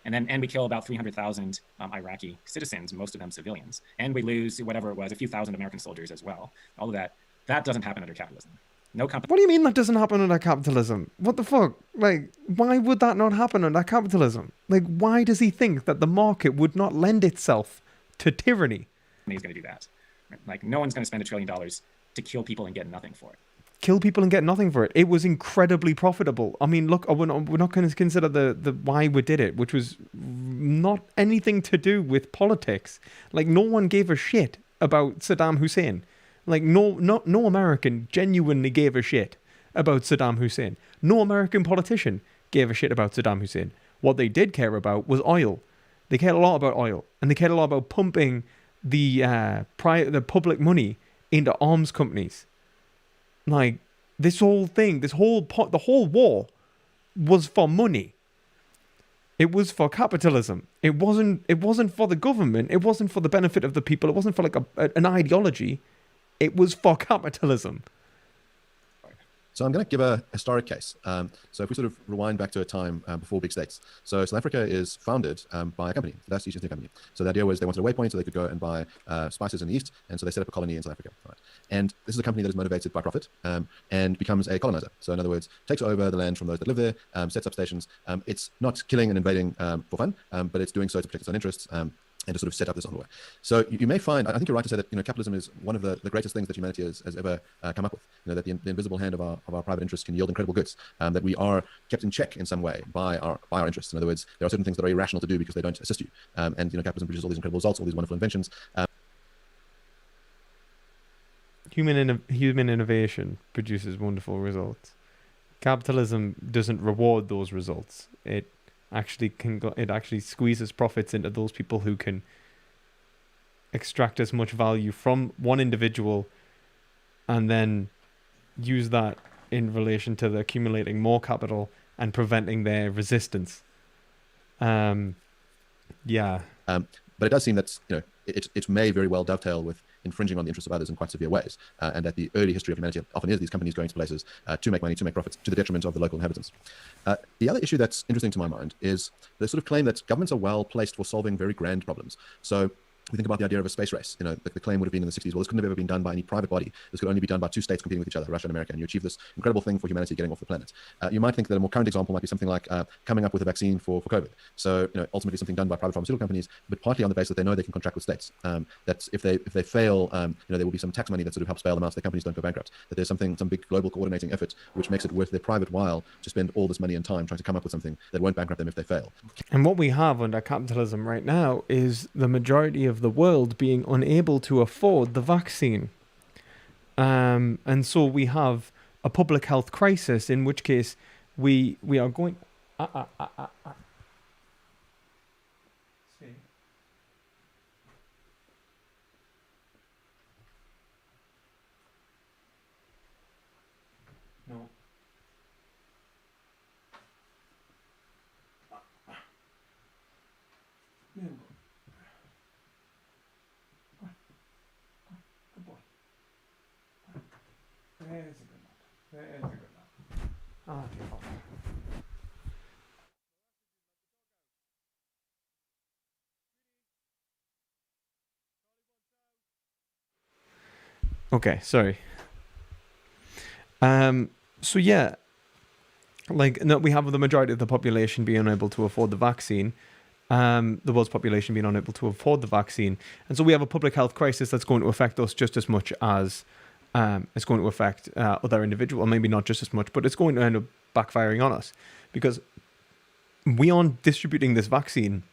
C: And we kill about 300,000 Iraqi citizens, most of them civilians, and we lose whatever it was, a few thousand American soldiers as well. All of that. That doesn't happen under capitalism. No company.
A: What do you mean that doesn't happen under capitalism? What the fuck? Like, why would that not happen under capitalism? Like, why does he think that the market would not lend itself to tyranny?
C: He's going to do that. Like, no one's going to spend $1 trillion to kill people and get nothing for it.
A: Kill people and get nothing for it. It was incredibly profitable. I mean, look, we're not going to consider the why we did it, which was not anything to do with politics. Like, no one gave a shit about Saddam Hussein. Like, no American genuinely gave a shit about Saddam Hussein. No American politician gave a shit about Saddam Hussein. What they did care about was oil. They cared a lot about oil, and they cared a lot about pumping the public money into arms companies. Like, this whole thing, the whole war was for money. It was for capitalism. It wasn't for the government. It wasn't for the benefit of the people. It wasn't for like an ideology. It was for capitalism.
B: So I'm going to give a historic case. So if we sort of rewind back to a time before big states. So South Africa is founded by a company, the Dutch East India Company. So the idea was they wanted a waypoint so they could go and buy spices in the east, and so they set up a colony in South Africa. Right? And this is a company that is motivated by profit and becomes a colonizer. So in other words, takes over the land from those that live there, sets up stations. It's not killing and invading for fun, but it's doing so to protect its own interests. And to sort of set up this envoy. So you may find, I think you're right to say that capitalism is one of the greatest things that humanity has ever come up with. That the invisible hand of our private interests can yield incredible goods. That we are kept in check in some way by our interests. In other words, there are certain things that are irrational to do because they don't assist you. And capitalism produces all these incredible results, all these wonderful inventions.
A: Human innovation produces wonderful results. Capitalism doesn't reward those results. It actually squeezes profits into those people who can extract as much value from one individual and then use that in relation to the accumulating more capital and preventing their resistance.
B: But it does seem that it may very well dovetail with infringing on the interests of others in quite severe ways, and that the early history of humanity often is these companies going to places to make money, to make profits, to the detriment of the local inhabitants. The other issue that's interesting to my mind is the sort of claim that governments are well placed for solving very grand problems. So we think about the idea of a space race. The claim would have been in the 60s, well, this couldn't have ever been done by any private body. This could only be done by two states competing with each other, Russia and America, and you achieve this incredible thing for humanity getting off the planet. You might think that a more current example might be something like coming up with a vaccine for COVID. So, ultimately something done by private pharmaceutical companies, but partly on the basis that they know they can contract with states. That if they fail, there will be some tax money that sort of helps bail them out so their companies don't go bankrupt. That there's some big global coordinating effort which makes it worth their private while to spend all this money and time trying to come up with something that won't bankrupt them if they fail.
A: And what we have under capitalism right now is the majority of the world being unable to afford the vaccine. And so we have a public health crisis, in which case we are going... No. Good boy. Oh, okay, sorry. So yeah, like no, we have the majority of the population being unable to afford the vaccine. The world's population being unable to afford the vaccine, and so we have a public health crisis that's going to affect us just as much as it's going to affect other individuals. Maybe not just as much, but it's going to end up backfiring on us because we aren't distributing this vaccine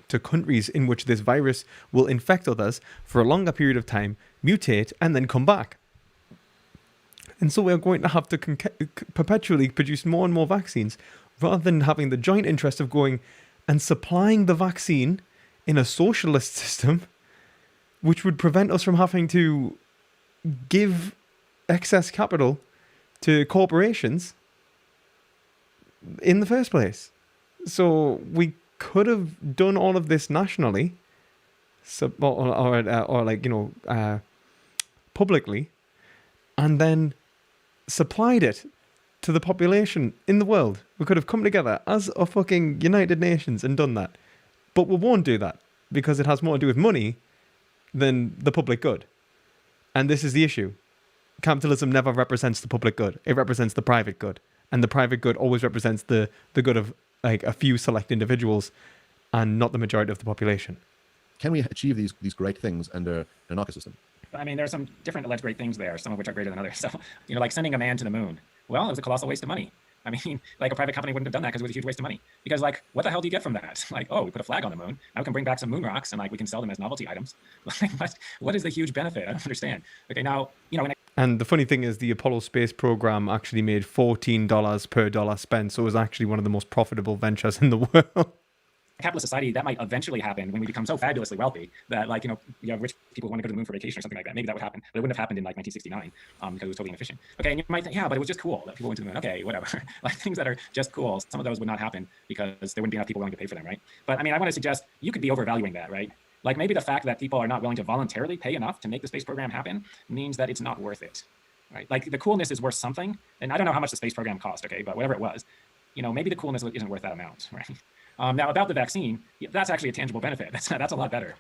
A: to countries in which this virus will infect others for a longer period of time, mutate, and then come back. And so we're going to have to perpetually produce more and more vaccines rather than having the joint interest of going and supplying the vaccine in a socialist system, which would prevent us from having to give excess capital to corporations in the first place. So we could have done all of this nationally, publicly, and then supplied it to the population in the world. We could have come together as a fucking United Nations and done that. But we won't do that because it has more to do with money than the public good. And this is the issue. Capitalism never represents the public good. It represents the private good. And the private good always represents the good of like a few select individuals and not the majority of the population.
B: Can we achieve these great things under an anarcho system?
C: I mean, there are some different alleged great things there, some of which are greater than others. So, like sending a man to the moon. Well, it was a colossal waste of money. I mean, like a private company wouldn't have done that because it was a huge waste of money. Because like, what the hell do you get from that? Like, oh, we put a flag on the moon. Now we can bring back some moon rocks and like we can sell them as novelty items. Like, what is the huge benefit? I don't understand. Okay, now,
A: and the funny thing is the Apollo space program actually made $14 per dollar spent. So it was actually one of the most profitable ventures in the world.
C: Capitalist society, that might eventually happen when we become so fabulously wealthy that like, you have rich people who want to go to the moon for vacation or something like that. Maybe that would happen, but it wouldn't have happened in like 1969 because it was totally inefficient. Okay, and you might think, yeah, but it was just cool that people went to the moon. Okay, whatever. Like things that are just cool, some of those would not happen because there wouldn't be enough people willing to pay for them, right? But I mean, I want to suggest you could be overvaluing that, right? Like maybe the fact that people are not willing to voluntarily pay enough to make the space program happen means that it's not worth it, right? Like the coolness is worth something, and I don't know how much the space program cost, okay, but whatever it was, maybe the coolness isn't worth that amount, right? Now about the vaccine, that's actually a tangible benefit. That's a lot better.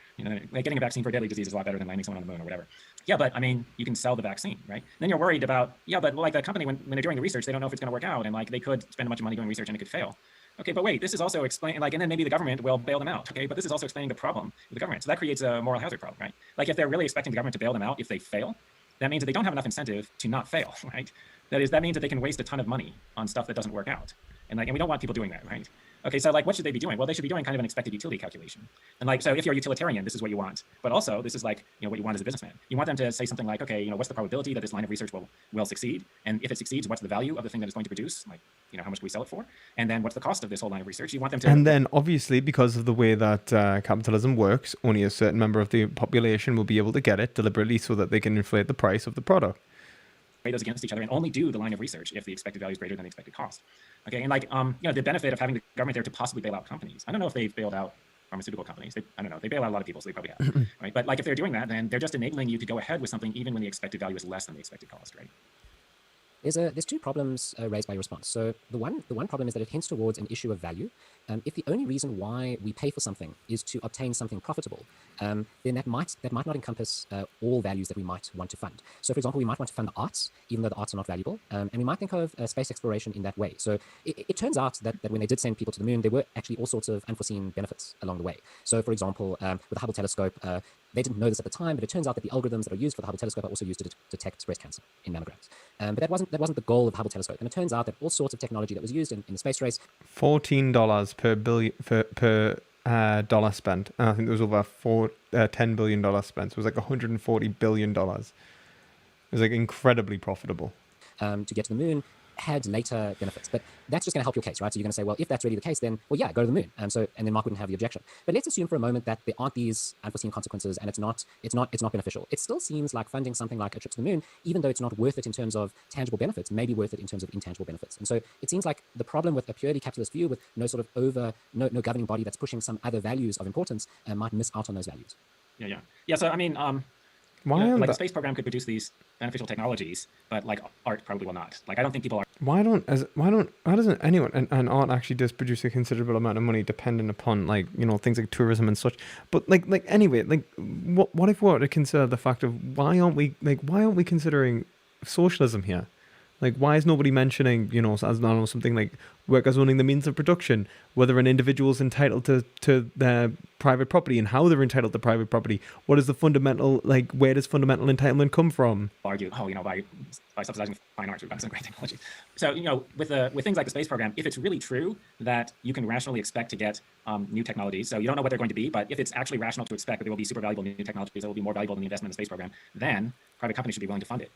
C: Like getting a vaccine for a deadly disease is a lot better than landing someone on the moon or whatever. Yeah, but I mean, you can sell the vaccine, right? Then you're worried about, but like the company, when they're doing the research, they don't know if it's going to work out, and like they could spend a bunch of money doing research and it could fail. Okay, but wait, this is also explaining, and then maybe the government will bail them out. Okay, but this is also explaining the problem with the government. So that creates a moral hazard problem, right? Like if they're really expecting the government to bail them out if they fail, that means that they don't have enough incentive to not fail, right? That means that they can waste a ton of money on stuff that doesn't work out, and we don't want people doing that, right? Okay, so like what should they be doing? Well, they should be doing kind of an expected utility calculation. And like, so if you're a utilitarian, this is what you want. But also, this is like, what you want as a businessman. You want them to say something like, okay, what's the probability that this line of research will succeed? And if it succeeds, what's the value of the thing that it's going to produce? Like, how much do we sell it for? And then what's the cost of this whole line of research? You want them to...
A: And then obviously, because of the way that capitalism works, only a certain member of the population will be able to get it deliberately so that they can inflate the price of the product.
C: Those against each other and only do the line of research if the expected value is greater than the expected cost. Okay, and like the benefit of having the government there to possibly bail out companies. I don't know if they've bailed out pharmaceutical companies. I don't know. They bail out a lot of people, so they probably have. Right, but like if they're doing that, then they're just enabling you to go ahead with something even when the expected value is less than the expected cost, right?
D: There's two problems raised by your response. So the one problem is that it hints towards an issue of value. If the only reason why we pay for something is to obtain something profitable, then that might not encompass all values that we might want to fund. So, for example, we might want to fund the arts, even though the arts are not valuable, and we might think of space exploration in that way. So it turns out that when they did send people to the moon, there were actually all sorts of unforeseen benefits along the way. So, for example, with the Hubble telescope, they didn't know this at the time, but it turns out that the algorithms that are used for the Hubble telescope are also used to detect breast cancer in mammograms. But that wasn't the goal of the Hubble telescope. And it turns out that all sorts of technology that was used in the space race.
A: $14 per dollar spent. And I think there was over $10 billion spent. So it was like $140 billion. It was like incredibly profitable.
D: To get to the moon had later benefits, but that's just going to help your case, right? So you're going to say, well, if that's really the case, then well, yeah, go to the moon. And then Mark wouldn't have the objection. But let's assume for a moment that there aren't these unforeseen consequences, and it's not beneficial. It still seems like funding something like a trip to the moon, even though it's not worth it in terms of tangible benefits, maybe worth it in terms of intangible benefits. And so it seems like the problem with a purely capitalist view, with no sort of no governing body that's pushing some other values of importance, might miss out on those values.
C: Yeah. So I mean,
A: Why
C: you know,
A: aren't
C: like the
A: that?
C: space program could produce these beneficial technologies, but like art probably will not. Like I don't think people are.
A: Why doesn't anyone, and art actually does produce a considerable amount of money dependent upon, like, you know, things like tourism and such. But like anyway, like what if we were to consider the fact of why aren't we considering socialism here? Like, why is nobody mentioning, you know, as I don't know, something like workers owning the means of production, whether an individual is entitled to their private property and how they're entitled to private property? What is the fundamental, like, where does fundamental entitlement come from?
C: Argue, oh, you know, by subsidizing fine arts, we've got some great technology. So, you know, with things like the space program, if it's really true that you can rationally expect to get new technologies, so you don't know what they're going to be, but if it's actually rational to expect that there will be super valuable new technologies that will be more valuable than the investment in the space program, then private companies should be willing to fund it.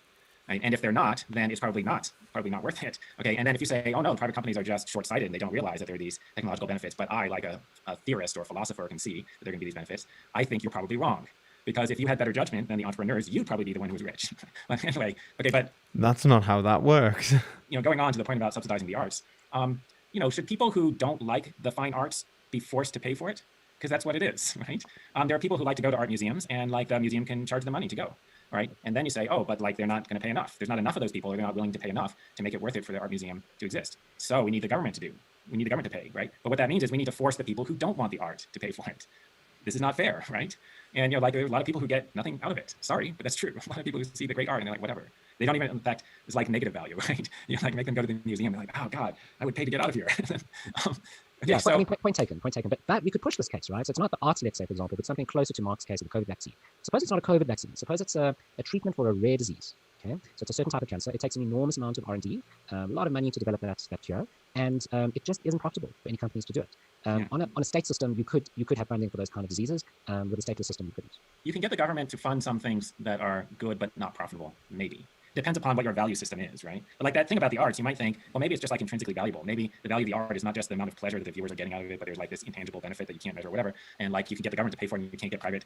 C: Right? And if they're not, then it's probably not worth it. Okay. And then if you say, oh no, private companies are just short-sighted and they don't realize that there are these technological benefits, but I, like a theorist or a philosopher, can see that there are going to be these benefits, I think you're probably wrong. Because if you had better judgment than the entrepreneurs, you'd probably be the one who was rich. But anyway, okay, but
A: That's not how that works.
C: you know, going on to the point about subsidizing the arts, you know, should people who don't like the fine arts be forced to pay for it? Because that's what it is, right? There are people who like to go to art museums, and like the museum can charge them money to go. Right. And then you say, oh, but like they're not going to pay enough. There's not enough of those people, or they're not willing to pay enough to make it worth it for the art museum to exist. So we need the government to pay, right? But what that means is we need to force the people who don't want the art to pay for it. This is not fair, right? And you know, like there are a lot of people who get nothing out of it. Sorry, but that's true. A lot of people who see the great art and they're like, whatever. They don't even, in fact, it's like negative value, right? You like make them go to the museum. They're like, oh God, I would pay to get out of here.
D: Yeah,
C: so
D: I mean, point taken. But that we could push this case, right? So it's not the arts, let's say, for example, but something closer to Mark's case of the COVID vaccine. Suppose it's not a COVID vaccine. Suppose it's a treatment for a rare disease. Okay, so it's a certain type of cancer. It takes an enormous amount of R&D, a lot of money to develop that cure, and it just isn't profitable for any companies to do it. On a state system, you could have funding for those kind of diseases. With a stateless system, you couldn't.
C: you can get the government to fund some things that are good but not profitable, maybe. Depends upon what your value system is, right? But like that thing about the arts, you might think, well, maybe it's just like intrinsically valuable. Maybe the value of the art is not just the amount of pleasure that the viewers are getting out of it, but there's like this intangible benefit that you can't measure or whatever. And like you can get the government to pay for it and you can't get private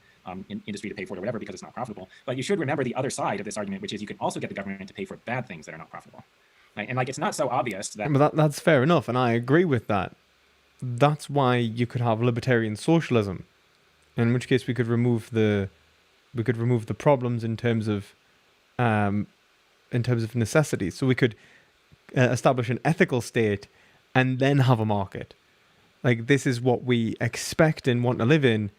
C: industry to pay for it or whatever because it's not profitable. But you should remember the other side of this argument, which is you can also get the government to pay for bad things that are not profitable. Right? And like it's not so obvious that...
A: But that's fair enough, and I agree with that. That's why you could have libertarian socialism, in which case we could remove the problems in terms of necessity. So we could establish an ethical state and then have a market. Like, this is what we expect and want to live in,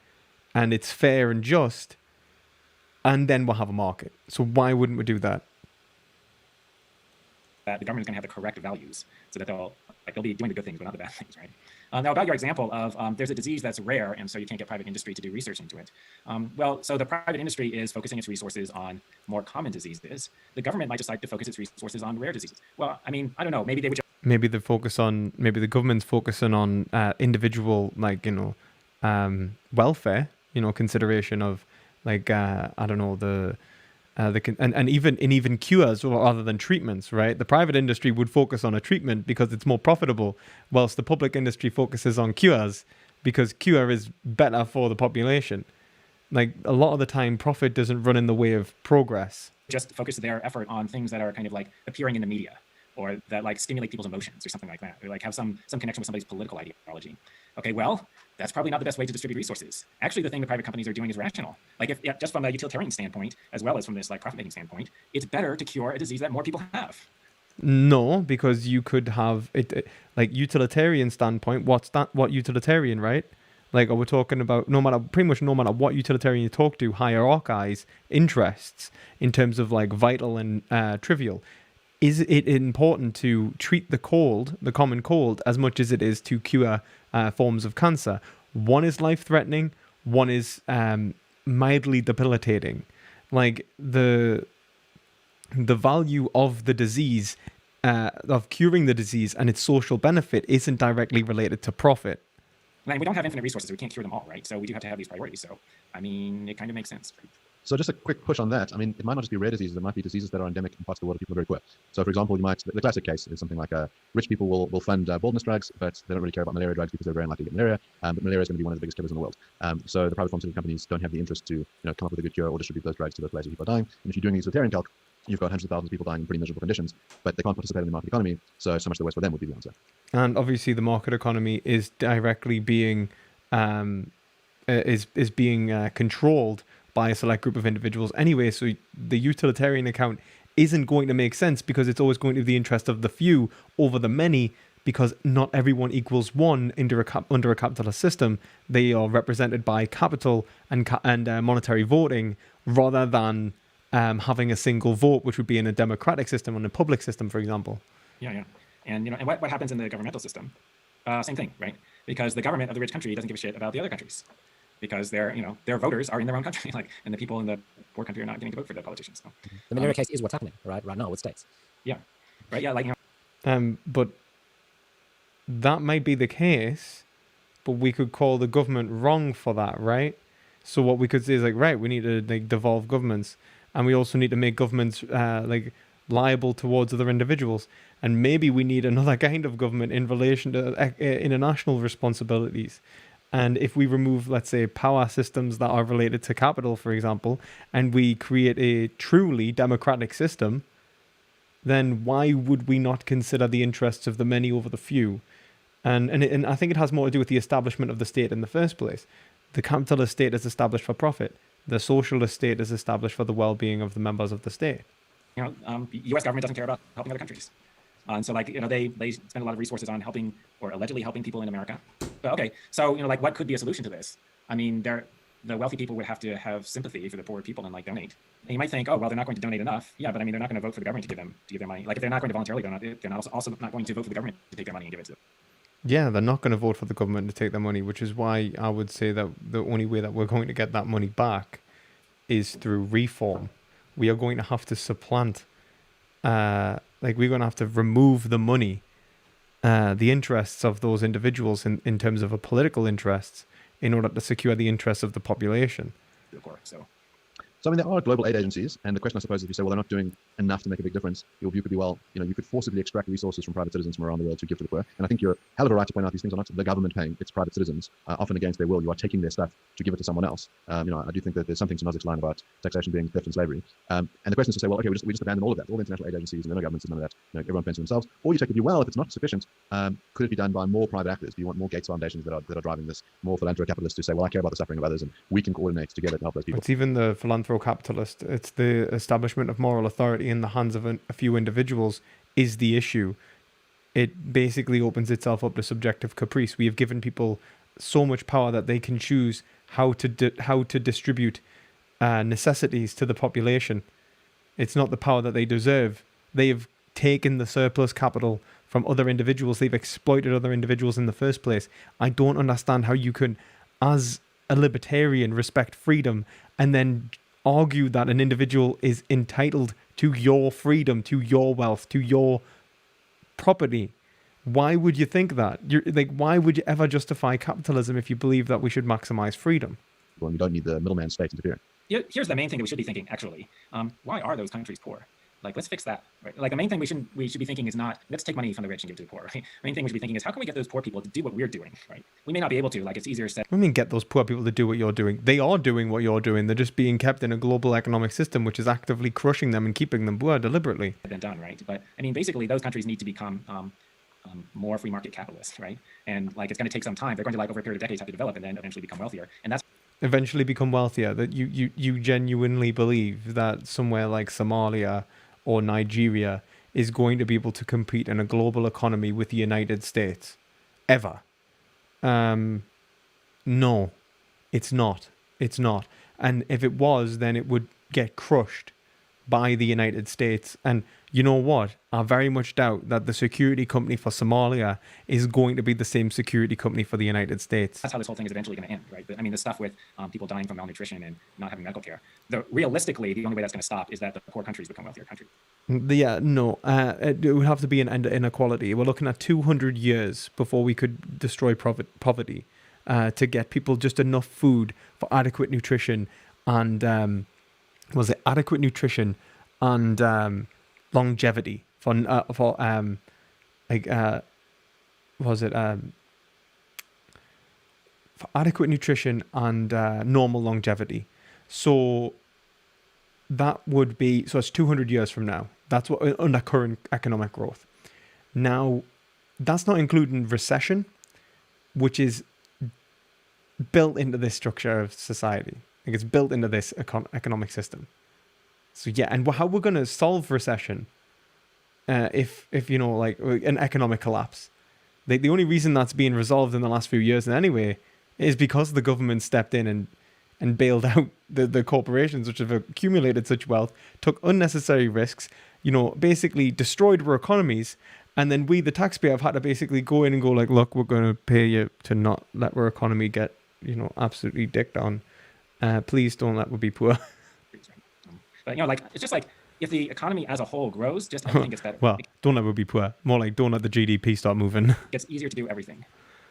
A: and it's fair and just, and then we'll have a market. So why wouldn't we do that?
C: That the government is going to have the correct values so that they'll be doing the good things but not the bad things, right? Now about your example of there's a disease that's rare and so you can't get private industry to do research into it. Well, so the private industry is focusing its resources on more common diseases. The government might decide to focus its resources on rare diseases. Well, I mean, I don't know, maybe they would just...
A: Maybe the government's focusing on individual, like, welfare, consideration of, like, I don't know, and even cures rather than treatments, right? The private industry would focus on a treatment because it's more profitable, whilst the public industry focuses on cures because cure is better for the population. Like, a lot of the time, profit doesn't run in the way of progress.
C: Just focus their effort on things that are kind of like appearing in the media, or that like stimulate people's emotions or something like that, or like have some connection with somebody's political ideology. Okay, well, that's probably not the best way to distribute resources. Actually, the thing the private companies are doing is rational. Like, if just from a utilitarian standpoint, as well as from this like profit-making standpoint, it's better to cure a disease that more people have.
A: No, because you could have it like utilitarian standpoint. What utilitarian, right? Like, are we talking about pretty much no matter what utilitarian you talk to, hierarchize interests in terms of like vital and trivial. Is it important to treat the common cold, as much as it is to cure forms of cancer? One is life-threatening, one is mildly debilitating. Like, the value of the disease, of curing the disease and its social benefit isn't directly related to profit.
C: And we don't have infinite resources. We can't cure them all, right? So we do have to have these priorities. So, I mean, it kind of makes sense.
B: So just a quick push on that. I mean, it might not just be rare diseases. It might be diseases that are endemic in parts of the world where people are very poor. So, for example, the classic case is something like rich people will fund baldness drugs, but they don't really care about malaria drugs because they're very unlikely to get malaria. But malaria is going to be one of the biggest killers in the world. So the private pharmaceutical companies don't have the interest to come up with a good cure or distribute those drugs to those places where people are dying. And if you're doing the utilitarian calc, you've got hundreds of thousands of people dying in pretty miserable conditions, but they can't participate in the market economy. So much the worse for them would be the answer.
A: And obviously, the market economy is directly being being controlled by a select group of individuals anyway. So the utilitarian account isn't going to make sense because it's always going to be the interest of the few over the many, because not everyone equals one under a capitalist system. They are represented by capital and monetary voting rather than having a single vote, which would be in a democratic system, on a public system, for example.
C: Yeah. And and what happens in the governmental system? Same thing, right? Because the government of the rich country doesn't give a shit about the other countries, because their voters are in their own country, and the people in the poor country are not getting to vote for the politicians. So,
D: The malaria case is what's happening right now with states.
C: Yeah, right. Yeah,
A: But that might be the case, but we could call the government wrong for that, right? So what we could say is right, we need to devolve governments, and we also need to make governments liable towards other individuals, and maybe we need another kind of government in relation to international responsibilities. And if we remove, let's say, power systems that are related to capital, for example, and we create a truly democratic system, then why would we not consider the interests of the many over the few? And I think it has more to do with the establishment of the state in the first place. The capitalist state is established for profit. The socialist state is established for the well-being of the members of the state.
C: the U.S. government doesn't care about helping other countries. And so they spend a lot of resources on helping or allegedly helping people in America. But okay, so what could be a solution to this? I mean, the wealthy people would have to have sympathy for the poor people and donate. And you might think, oh well, they're not going to donate enough. Yeah, but I mean, they're not going to vote for the government to give their money. If they're not going to voluntarily donate, they're also not going to vote for the government to take their money and give it to them.
A: Yeah, they're not going to vote for the government to take their money, which is why I would say that the only way that we're going to get that money back is through reform. We are going to have to supplant, we're going to have to remove the money, the interests of those individuals in terms of a political interests, in order to secure the interests of the population.
B: So I mean, there are global aid agencies, and the question, I suppose, if you say, well, they're not doing enough to make a big difference, your view could be, well, you could forcibly extract resources from private citizens from around the world to give to the poor. And I think you're hell of a right to point out these things are not the government paying, it's private citizens, often against their will. You are taking their stuff to give it to someone else. I do think that there's something to Nozick's line about taxation being theft and slavery. And the question is to say, well, okay, we just abandon all of that, all the international aid agencies and the governments and none of that. Everyone pays for themselves. Or you take the view, well, if it's not sufficient, could it be done by more private actors? Do you want more Gates foundations that are driving this, more philanthropicapitalists to say, well, I care about the suffering of others and we can coordinate together to help those people?
A: It's even the philanthrocapitalist. It's the establishment of moral authority in the hands of a few individuals is the issue. It basically opens itself up to subjective caprice. We have given people so much power that they can choose how to distribute necessities to the population. It's not the power that they deserve. They have taken the surplus capital from other individuals. They've exploited other individuals in the first place. I don't understand how you can, as a libertarian, respect freedom and then argue that an individual is entitled to your freedom, to your wealth, to your property. Why would you think that? Why would you ever justify capitalism if you believe that we should maximize freedom?
B: Well, you don't need the middleman state interfering.
C: Here's the main thing that we should be thinking, actually. Why are those countries poor? Let's fix that. Right? The main thing we should be thinking is not, let's take money from the rich and give it to the poor. Right? The main thing we should be thinking is, how can we get those poor people to do what we're doing? Right? We may not be able to. It's easier said.
A: I mean, get those poor people to do what you're doing. They are doing what you're doing. They're just being kept in a global economic system which is actively crushing them and keeping them poor deliberately.
C: Been done, right? But I mean, basically, those countries need to become more free market capitalists, right? And it's going to take some time. They're going to over a period of decades have to develop and then eventually become wealthier. And that's
A: eventually become wealthier. That you genuinely believe that somewhere like Somalia or Nigeria is going to be able to compete in a global economy with the United States ever? No, it's not. It's not. And if it was, then it would get crushed by the United States. And you know what? I very much doubt that the security company for Somalia is going to be the same security company for the United States.
C: That's how this whole thing is eventually going to end, right? But, I mean, the stuff with people dying from malnutrition and not having medical care. Realistically, the only way that's going to stop is that the poor countries become wealthier countries.
A: Yeah, no. It would have to be an end to inequality. We're looking at 200 years before we could destroy poverty to get people just enough food for adequate nutrition and adequate nutrition and longevity for adequate nutrition and normal longevity. So that would be, so it's 200 years from now. That's what under current economic growth. Now, that's not including recession, which is built into this structure of society. Like it's built into this economic system. So yeah, and how we're going to solve recession if you know, like an economic collapse. The only reason that's being resolved in the last few years in any way is because the government stepped in and bailed out the corporations which have accumulated such wealth, took unnecessary risks, you know, basically destroyed our economies. And then we, the taxpayer, have had to basically go in and go like, look, we're going to pay you to not let our economy get, you know, absolutely dicked on. Please don't let us be poor.
C: But, you know, like, it's just like, if the economy as a whole grows, just everything gets better.
A: Well, don't let us be poor. More like, don't let the GDP start moving.
C: It gets easier to do everything,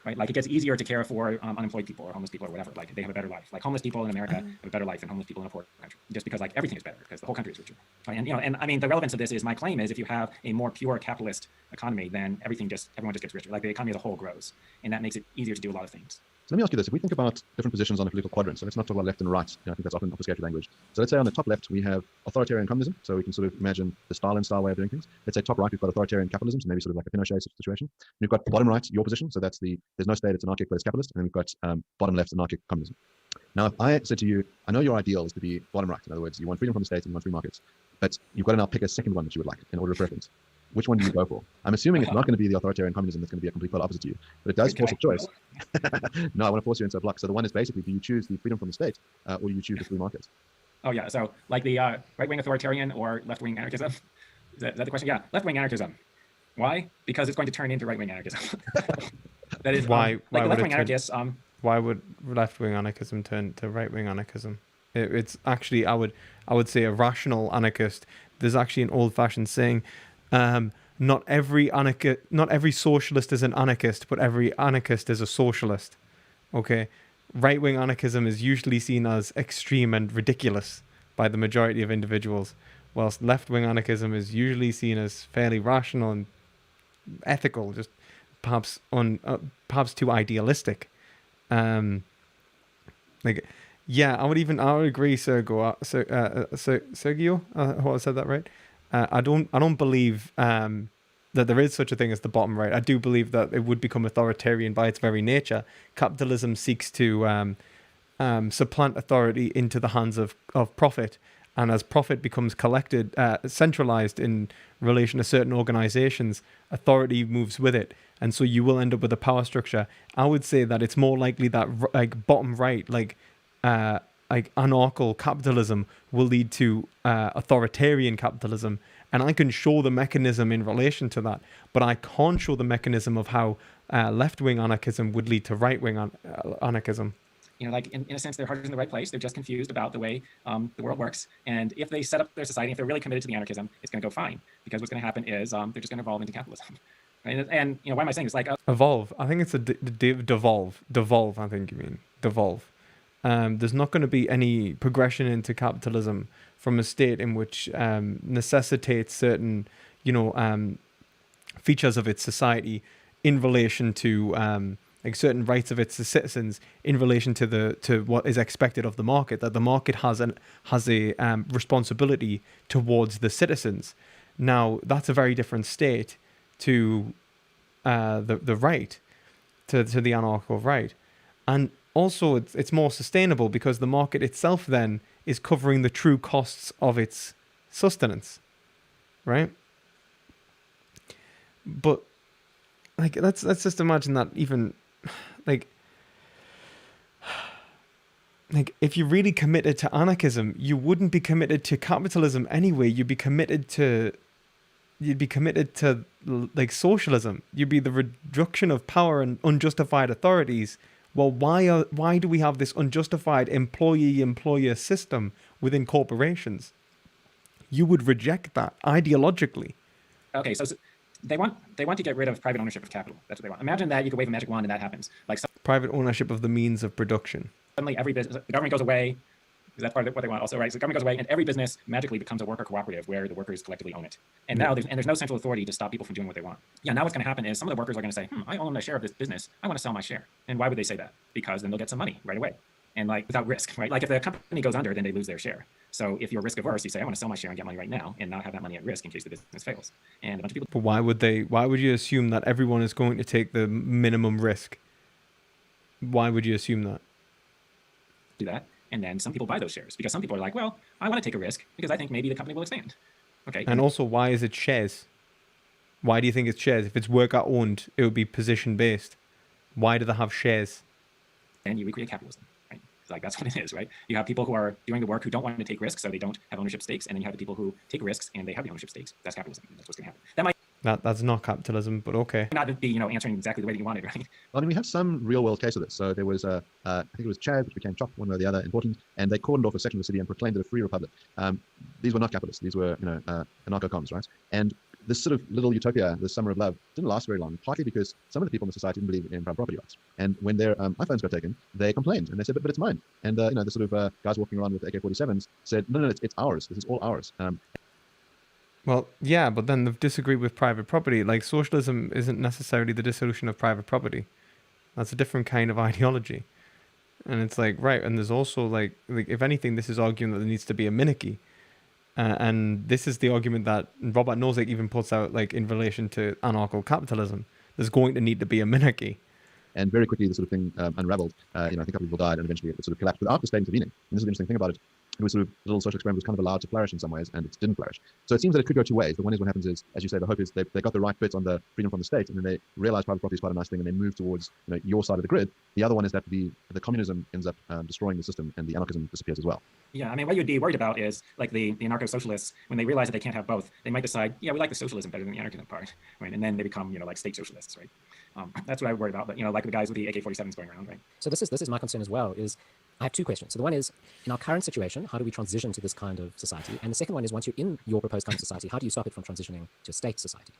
C: right? Like, it gets easier to care for unemployed people or homeless people or whatever. Like, they have a better life. Like, homeless people in America have a better life than homeless people in a poor country, just because, like, everything is better because the whole country is richer. Right? And, you know, and I mean, the relevance of this is, my claim is, if you have a more pure capitalist economy, then everyone just gets richer. Like, the economy as a whole grows, and that makes it easier to do a lot of things.
B: So let me ask you this. If we think about different positions on a political quadrant, so let's not talk about left and right. I think that's often obfuscated language. So let's say on the top left, we have authoritarian communism. So we can sort of imagine the Stalin-style way of doing things. Let's say top right, we've got authoritarian capitalism, so maybe sort of like a Pinochet situation. We've got bottom right, your position. So that's there's no state, it's anarchic, but it's capitalist. And then we've got bottom left, anarchic communism. Now, if I said to you, I know your ideal is to be bottom right. In other words, you want freedom from the state and you want free markets. But you've got to now pick a second one that you would like in order of preference. Which one do you go for? I'm assuming it's not going to be the authoritarian communism that's going to be a complete polar opposite to you, but it does force a choice. No, I want to force you into a block. So the one is basically, do you choose the freedom from the state or do you choose the free market?
C: Oh, yeah. So like the right-wing authoritarian or left-wing anarchism? Is that the question? Yeah, left-wing anarchism. Why? Because it's going to turn into right-wing anarchism. That is
A: why
C: like
A: would
C: left-wing anarchists.
A: Why would left-wing anarchism turn to right-wing anarchism? It's actually, I would say, a rational anarchist. There's actually an old-fashioned saying. Not every socialist is an anarchist, but every anarchist is a socialist. Okay, right-wing anarchism is usually seen as extreme and ridiculous by the majority of individuals, whilst left-wing anarchism is usually seen as fairly rational and ethical, just perhaps too idealistic. Like, yeah, I would agree, Sergio. I hope I said that right. I don't believe that there is such a thing as the bottom right. I do believe that it would become authoritarian by its very nature. Capitalism seeks to supplant authority into the hands of profit, and as profit becomes collected, centralized in relation to certain organizations, authority moves with it, and so you will end up with a power structure. I would say that it's more likely that like bottom right, like anarcho capitalism will lead to authoritarian capitalism, and I can show the mechanism in relation to that, but I can't show the mechanism of how left-wing anarchism would lead to right-wing anarchism.
C: You know, like in a sense, their heart is in the right place. They're just confused about the way the world works. And if they set up their society, if they're really committed to the anarchism, it's going to go fine, because what's going to happen is they're just going to evolve into capitalism. Right? And you know, why am I saying this? Like
A: evolve. I think it's a devolve. Devolve. I think you mean devolve. There's not going to be any progression into capitalism from a state in which necessitates certain, features of its society in relation to like certain rights of its citizens in relation to what is expected of the market. That the market has a responsibility towards the citizens. Now that's a very different state to the right, to the anarcho right, and also it's more sustainable because the market itself then is covering the true costs of its sustenance, right? But like let's just imagine that even like if you're really committed to anarchism, you wouldn't be committed to capitalism anyway. You'd be committed to like socialism. You'd be the reduction of power and unjustified authorities. Well, why do we have this unjustified employee-employer system within corporations? You would reject that ideologically.
C: Okay, so they want to get rid of private ownership of capital. That's what they want. Imagine that you could wave a magic wand and that happens. Like
A: private ownership of the means of production.
C: Suddenly, every business, the government goes away. That's part of what they want also, right? So the government goes away and every business magically becomes a worker cooperative where the workers collectively own it. And now there's no central authority to stop people from doing what they want. Yeah, now what's going to happen is some of the workers are going to say, I own a share of this business. I want to sell my share. And why would they say that? Because then they'll get some money right away. And like without risk, right? Like if the company goes under, then they lose their share. So if you're risk averse, you say, I want to sell my share and get money right now and not have that money at risk in case the business fails. And a bunch of people.
A: But why would you assume that everyone is going to take the minimum risk? Why would you assume that?
C: Do that. And then some people buy those shares because some people are like, well, I want to take a risk because I think maybe the company will expand. Okay.
A: And also, why is it shares? Why do you think it's shares? If it's worker owned, it would be position based. Why do they have shares?
C: And you recreate capitalism, right? Like that's what it is, right? You have people who are doing the work who don't want to take risks, so they don't have ownership stakes, and then you have the people who take risks and they have the ownership stakes. That's capitalism. That's what's going to happen. That might
A: That's not capitalism, but okay.
C: not be, answering exactly the way that you wanted, right?
B: Well, I mean, we have some real world case of this. So there was, I think it was Chad, which became Chop, one way or the other, important, and they cordoned off a section of the city and proclaimed it a free republic. These were not capitalists. These were, anarcho comms, right? And this sort of little utopia, this summer of love, didn't last very long, partly because some of the people in the society didn't believe in private property rights. And when their iPhones got taken, they complained and they said, but it's mine. And, the sort of guys walking around with AK-47s said, no, it's ours. This is all ours.
A: Well, yeah, but then they've disagreed with private property. Like, socialism isn't necessarily the dissolution of private property. That's a different kind of ideology. And it's like, right, and there's also, like if anything, this is arguing that there needs to be a monarchy. And this is the argument that Robert Nozick even puts out, like, in relation to anarcho capitalism. There's going to need to be a monarchy.
B: And very quickly, the sort of thing unraveled. I think a couple of people died, and eventually it sort of collapsed without the state intervening. And this is the interesting thing about it. It was sort of, the little social experiment was kind of allowed to flourish in some ways, and it didn't flourish. So it seems that it could go two ways. The one is what happens is, as you say, the hope is they got the right bits on the freedom from the state, and then they realize private property is quite a nice thing, and they move towards your side of the grid. The other one is that the communism ends up destroying the system, and the anarchism disappears as well.
C: Yeah, I mean, what you'd be worried about is, like, the anarcho-socialists, when they realize that they can't have both, they might decide, yeah, we like the socialism better than the anarchism part, right? And then they become, like, state socialists, right? That's what I worry about. But, like the guys with the AK-47s going around, right?
D: So this is my concern as well, is I have two questions. So the one is, in our current situation, how do we transition to this kind of society? And the second one is, once you're in your proposed kind of society, how do you stop it from transitioning to a state society?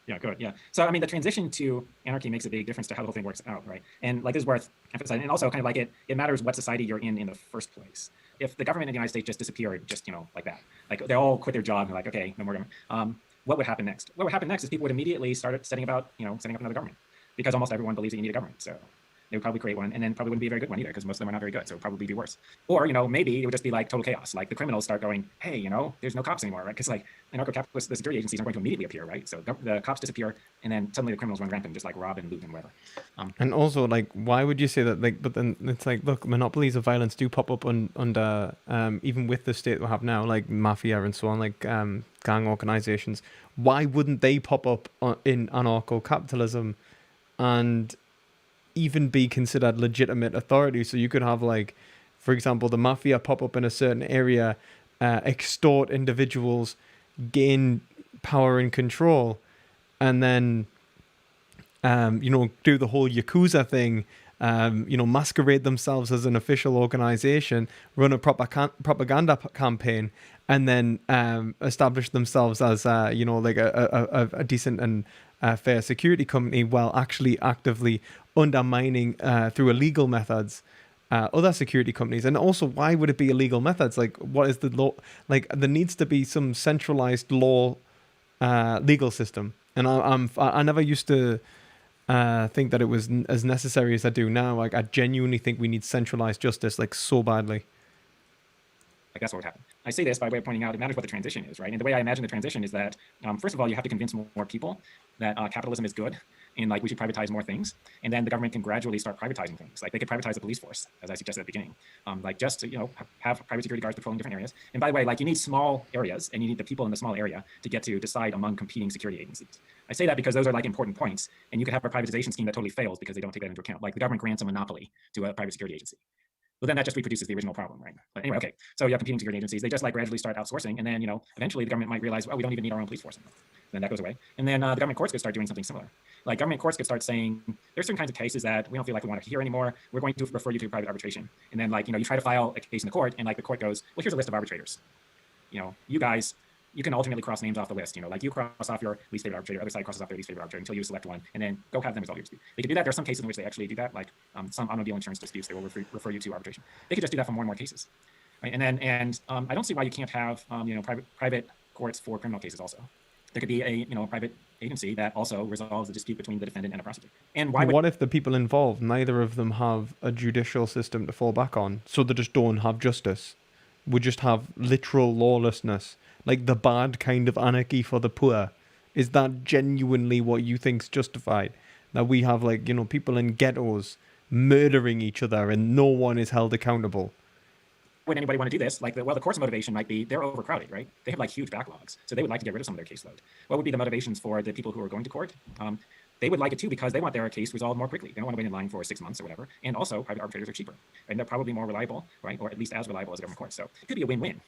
C: Yeah, good. Yeah. So, I mean, the transition to anarchy makes a big difference to how the whole thing works out, right? And, like, this is worth emphasizing. And also, kind of like it matters what society you're in the first place. If the government in the United States just disappeared, just, like that, like they all quit their job and they're like, okay, no more government. What would happen next? What would happen next is people would immediately start setting up another government, because almost everyone believes that you need a government. So they would probably create one, and then probably wouldn't be a very good one either, because most of them are not very good. So it would probably be worse. Or, maybe it would just be like total chaos. Like the criminals start going, hey, there's no cops anymore, right? Because like anarcho-capitalists, the security agencies aren't going to immediately appear, right? So the cops disappear, and then suddenly the criminals run rampant, just like rob and loot and whatever.
A: And also, like, why would you say that? Like, but then it's like, look, monopolies of violence do pop up under even with the state we have now, like mafia and so on, like gang organizations. Why wouldn't they pop up in anarcho-capitalism and even be considered legitimate authority? So you could have, like, for example, the mafia pop up in a certain area, extort individuals, gain power and control, and then do the whole Yakuza thing, masquerade themselves as an official organization, run a propaganda campaign, and then establish themselves as like a decent and fair security company, while actually actively undermining through illegal methods other security companies. And also, why would it be illegal methods? Like, what is the law? Like, there needs to be some centralized law legal system. And I never used to think that it was as necessary as I do now. Like, I genuinely think we need centralized justice, like, so badly.
C: Like, that's what would happen. I say this by way of pointing out it matters what the transition is, right? And the way I imagine the transition is that, first of all, you have to convince more people that capitalism is good, and like we should privatize more things, and then the government can gradually start privatizing things. Like they could privatize the police force, as I suggested at the beginning. Like just to, have private security guards patrolling different areas. And by the way, like you need small areas, and you need the people in the small area to get to decide among competing security agencies. I say that because those are like important points, and you could have a privatization scheme that totally fails because they don't take that into account. Like the government grants a monopoly to a private security agency. Well, then that just reproduces the original problem, right? But anyway, okay. So you have competing security agencies. They just like gradually start outsourcing, and then eventually the government might realize, well, we don't even need our own police force anymore. Then that goes away, and then the government courts could start doing something similar. Like government courts could start saying, there's certain kinds of cases that we don't feel like we want to hear anymore. We're going to refer you to private arbitration, and then like you try to file a case in the court, and like the court goes, well, here's a list of arbitrators. You guys. You can ultimately cross names off the list. Like you cross off your least favorite arbitrator, other side crosses off their least favorite arbitrator until you select one, and then go have them resolve your dispute. They could do that. There are some cases in which they actually do that, like some automobile insurance disputes. They will refer you to arbitration. They could just do that for more and more cases, right? And I don't see why you can't have private courts for criminal cases also. There could be a private agency that also resolves the dispute between the defendant and a prosecutor. And
A: what if the people involved, neither of them have a judicial system to fall back on, so they just don't have justice? We just have literal lawlessness. Like the bad kind of anarchy for the poor. Is that genuinely what you think's justified? That we have people in ghettos murdering each other and no one is held accountable?
C: would anybody want to do this? Like, the court's motivation might be they're overcrowded, right? They have like huge backlogs, so they would like to get rid of some of their caseload. What would be the motivations for the people who are going to court? They would like it too because they want their case resolved more quickly. They don't want to wait in line for 6 months or whatever. And also, private arbitrators are cheaper, and they're probably more reliable, right? Or at least as reliable as a government court. So it could be a win-win.